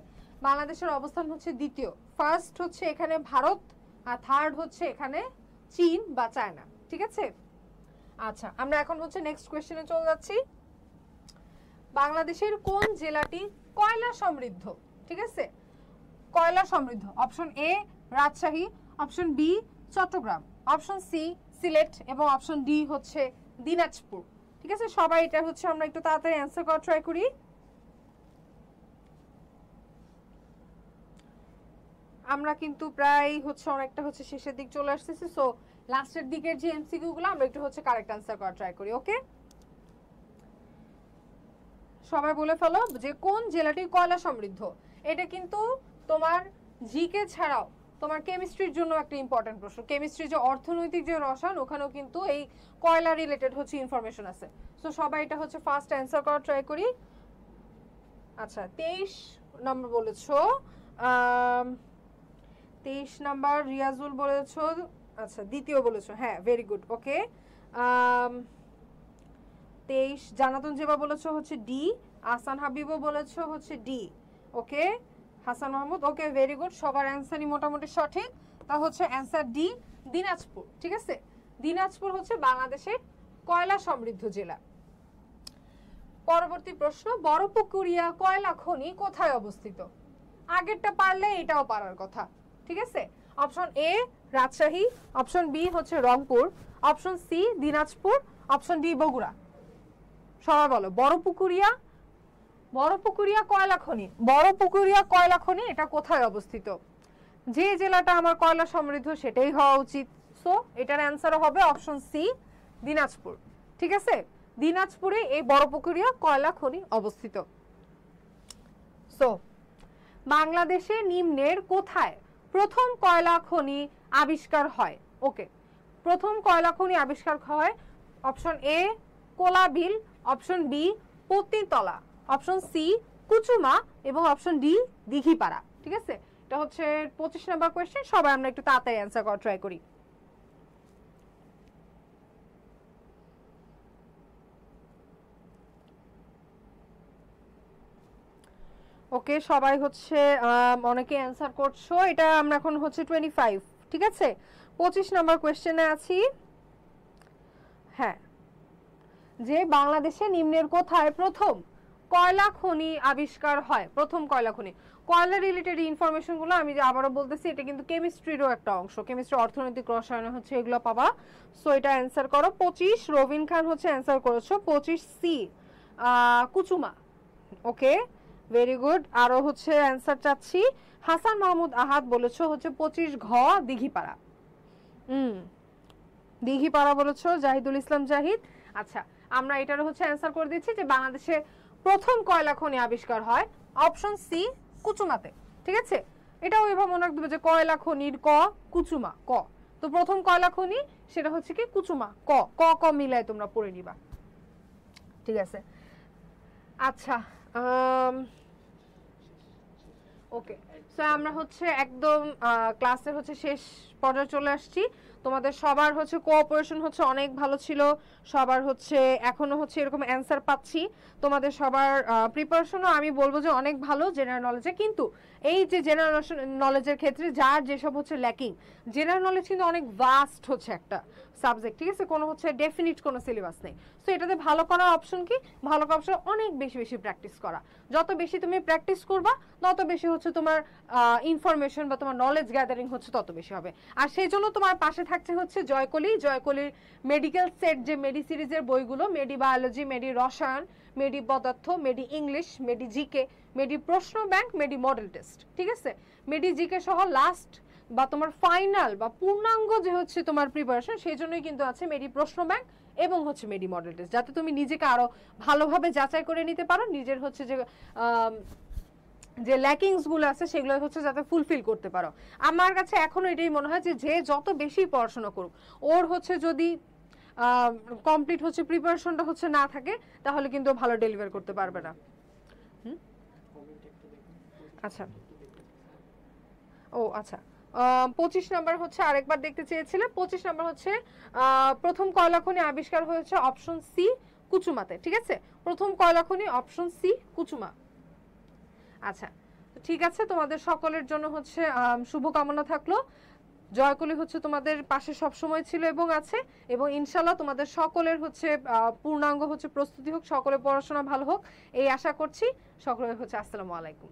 বাংলাদেশের অবস্থান হচ্ছে দ্বিতীয়। ফার্স্ট হচ্ছে এখানে ভারত, আর থার্ড হচ্ছে এখানে চীন বা চায়না। ঠিক আছে, আচ্ছা আমরা এখন হচ্ছে নেক্সট কোয়েশ্চেনে চলে যাচ্ছি। বাংলাদেশের কোন জেলাটি কয়লা সমৃদ্ধ? ঠিক আছে, কয়লা সমৃদ্ধ। Option A Rajshahi, option B Chittagong, option C Sylhet এবং অপশন ডি হচ্ছে দিনাজপুর। ঠিক আছে, সবাই এটা হচ্ছে আমরা একটু তাড়াতাড়ি অ্যান্সার করার ট্রাই করি। আমরা কিন্তু প্রায় হচ্ছে অনেকটা হচ্ছে শেষের দিক চলে আসতেছি, সো লাস্টের দিকের যে এমসিকিউ গুলো আমরা একটু হচ্ছে কারেক্ট অ্যান্সার করার ট্রাই করি। ওকে, সবাই বলে ফেলো যে কোন জেলাটি কয়লা সমৃদ্ধ। এটা কিন্তু তোমার জিকে ছাড়াও তোমার কেমিস্ট্রির জন্য একটা ইম্পর্টেন্ট প্রশ্ন। কেমিস্ট্রি যে অর্থনৈতিক যে রসায়ন, ওখানেও কিন্তু এই কয়লা রিলেটেড হচ্ছে ইনফরমেশন আছে। সো সবাই এটা হচ্ছে ফার্স্ট অ্যান্সার করার ট্রাই করি। আচ্ছা, 23 নম্বর বলেছো, 23 নাম্বার রিয়াজুল বলেছো। আচ্ছা, দ্বিতীয় বলেছো, হ্যাঁ ভেরি গুড। ওকে, 23 জানাতুন যেবা বলেছো হচ্ছে ডি, আহসান হাবিবও বলেছো হচ্ছে D. Okay, Hasan Mahmud, okay very good, সবার অ্যান্সারই মোটামুটি সঠিক। তা হচ্ছে অ্যান্সার ডি দিনাজপুর। ঠিক আছে, দিনাজপুর হচ্ছে বাংলাদেশের কয়লা সমৃদ্ধ জেলা। পরবর্তী প্রশ্ন, বড়পুকুরিয়া কয়লা খনি কোথায় অবস্থিত? আগেরটা পারলে এটাও পারার কথা। ঠিক আছে, option A Rajshahi, option B হচ্ছে Rangpur, option C Dinajpur, option D Bogura. সবাই বলো বড়পুকুরিয়া কয়লা খনি, বড়পুকুরিয়া কয়লা খনি এটা কোথায় অবস্থিত? যে জেলাটা আমার কয়লা সমৃদ্ধ সেটাই হওয়া উচিত। সো এটার অ্যান্সার হবে অপশন সি দিনাজপুর। ঠিক আছে, দিনাজপুরে এই বড়পুকুরিয়া কয়লা খনি অবস্থিত। সো বাংলাদেশে নিম্নের কোথায় প্রথম কয়লা খনি আবিষ্কার হয়? ওকে, প্রথম কয়লা খনি আবিষ্কার হয় option A Kolabil, option B Patnitala, option C Kuchuma এবং অপশন ডি দিঘিপাড়া। ঠিক আছে, এটা হচ্ছে 25 নাম্বার কোয়েশ্চেন। সবাই আমরা একটু তাড়াতাড়ি অ্যান্সার করার ট্রাই করি। ওকে, সবাই হচ্ছে অনেকে অ্যান্সার করছো। এটা আমরা এখন হচ্ছে 25। ঠিক আছে, 25 নাম্বার কোয়েশ্চেনে আছি। হ্যাঁ, যে বাংলাদেশে নিম্নের কোথায় প্রথম কয়লা খনি আবিষ্কার হয়? প্রথম কয়লা খনি, কয়লা রিলেটেড ইনফরমেশন গুলো আমি যে আবারও বলতেছি, এটা কিন্তু কেমিস্ট্রিরও একটা অংশ। কেমিস্ট্রি অর্থনৈতিক রসায়ন হচ্ছে এগুলো পাবা। সো এটা অ্যান্সার করো। 25 রবিন খান হচ্ছে অ্যান্সার করেছো 25 সি কুচুমা। ওকে, ভেরি গুড। আরো হচ্ছে অ্যান্সার চাচ্ছি। হাসান মাহমুদ আহাদ বলেছো হচ্ছে 25 ঘ দিঘিপাড়া। দিঘিপাড়া বলেছো জাহিদুল ইসলাম জাহিদ। আচ্ছা, আমরা এটারও হচ্ছে অ্যান্সার করে দিচ্ছি যে বাংলাদেশে প্রথম কয়লা খনি আবিষ্কার হয় অপশন সি কুচুমাতে। ঠিক আছে, এটাও এভাবে মনে রাখতে হবে যে কয়লা খনির ক, কুচুমা ক। তো প্রথম কয়লা খনি সেটা হচ্ছে কি কুচুমা ক, ক ক মিলায় তোমরা পড়ে নিবা। ঠিক আছে, আচ্ছা ওকে। সো আমরা হচ্ছে একদম ক্লাসের হচ্ছে শেষ পর্যায়ে চলে আসছি। তোমাদের সবার হচ্ছে কোঅপারেশন হচ্ছে অনেক ভালো ছিল, সবার হচ্ছে এখনো হচ্ছে এরকম অ্যান্সার পাচ্ছি। তোমাদের সবার প্রিপারেশনও আমি বলবো যে অনেক ভালো জেনারেল নলেজে। কিন্তু এই যে জেনারেল নলেজের ক্ষেত্রে যার যেসব হচ্ছে ল্যাকিং, জেনারেল নলেজ কিন্তু অনেক ভাস্ট হচ্ছে একটা সাবজেক্ট। ঠিক আছে, কোনো হচ্ছে ডেফিনিট কোনো সিলেবাস নেই। সো এটাতে ভালো করার অপশন কি, ভালো করার অপশন অনেক বেশি বেশি প্র্যাকটিস করা। যত বেশি তুমি প্র্যাকটিস করবা তত বেশি হচ্ছে তোমার ইনফরমেশন বা তোমার নলেজ গ্যাদারিং হচ্ছে তত বেশি হবে। আর সেই জন্য তোমার পাশে থাকছে হচ্ছে জয়কলির মেডিকেল সেট, যে মেডি সিরিজের বইগুলো, মেডি বায়োলজি, মেডি রসায়ন, মেডি পদার্থ, মেডি ইংলিশ, মেডি জিকে, মেডি প্রশ্ন ব্যাংক, মেডি মডেল টেস্ট। ঠিক আছে, মেডি জিকে সহ লাস্ট বা তোমার ফাইনাল বা পূর্ণাঙ্গ যে হচ্ছে তোমার প্রিপারেশন, সেই জন্যই কিন্তু আছে মেডি প্রশ্ন ব্যাংক এবং হচ্ছে মেডি মডেল টেস্ট, যাতে তুমি নিজেকে আরো ভালোভাবে যাচাই করে নিতে পারো, নিজের হচ্ছে যে ল্যাকিংস গুলো আছে সেগুলো হচ্ছে যাতে ফুলফিল করতে পারো। আমার কাছে এখনো এটাই মনে হয় যে যে যত বেশি পড়াশোনা করুক, ওর হচ্ছে যদি কমপ্লিট হচ্ছে প্রিপারেশনটা হচ্ছে না থাকে, তাহলে কিন্তু ভালো ডেলিভার করতে পারবে না। আচ্ছা, ও আচ্ছা, 25 নাম্বার হচ্ছে আরেকবার দেখতে চেয়েছিলে। 25 নাম্বার হচ্ছে প্রথম কয়লা খনি আবিষ্কার হয়েছে অপশন সি কুচুমাতে। ঠিক আছে, প্রথম কয়লা খনি অপশন সি কুচুমা। আচ্ছা, ঠিক আছে, তোমাদের সকলের জন্য হচ্ছে শুভকামনা থাকলো। জয়কলি হচ্ছে তোমাদের পাশে সব সময় ছিল এবং আছে, এবং ইনশাল্লাহ তোমাদের সকলের হচ্ছে পূর্ণাঙ্গ হচ্ছে প্রস্তুতি হোক, সকলের পড়াশোনা ভালো হোক এই আশা করছি। সকলের হচ্ছে আসসালামু আলাইকুম।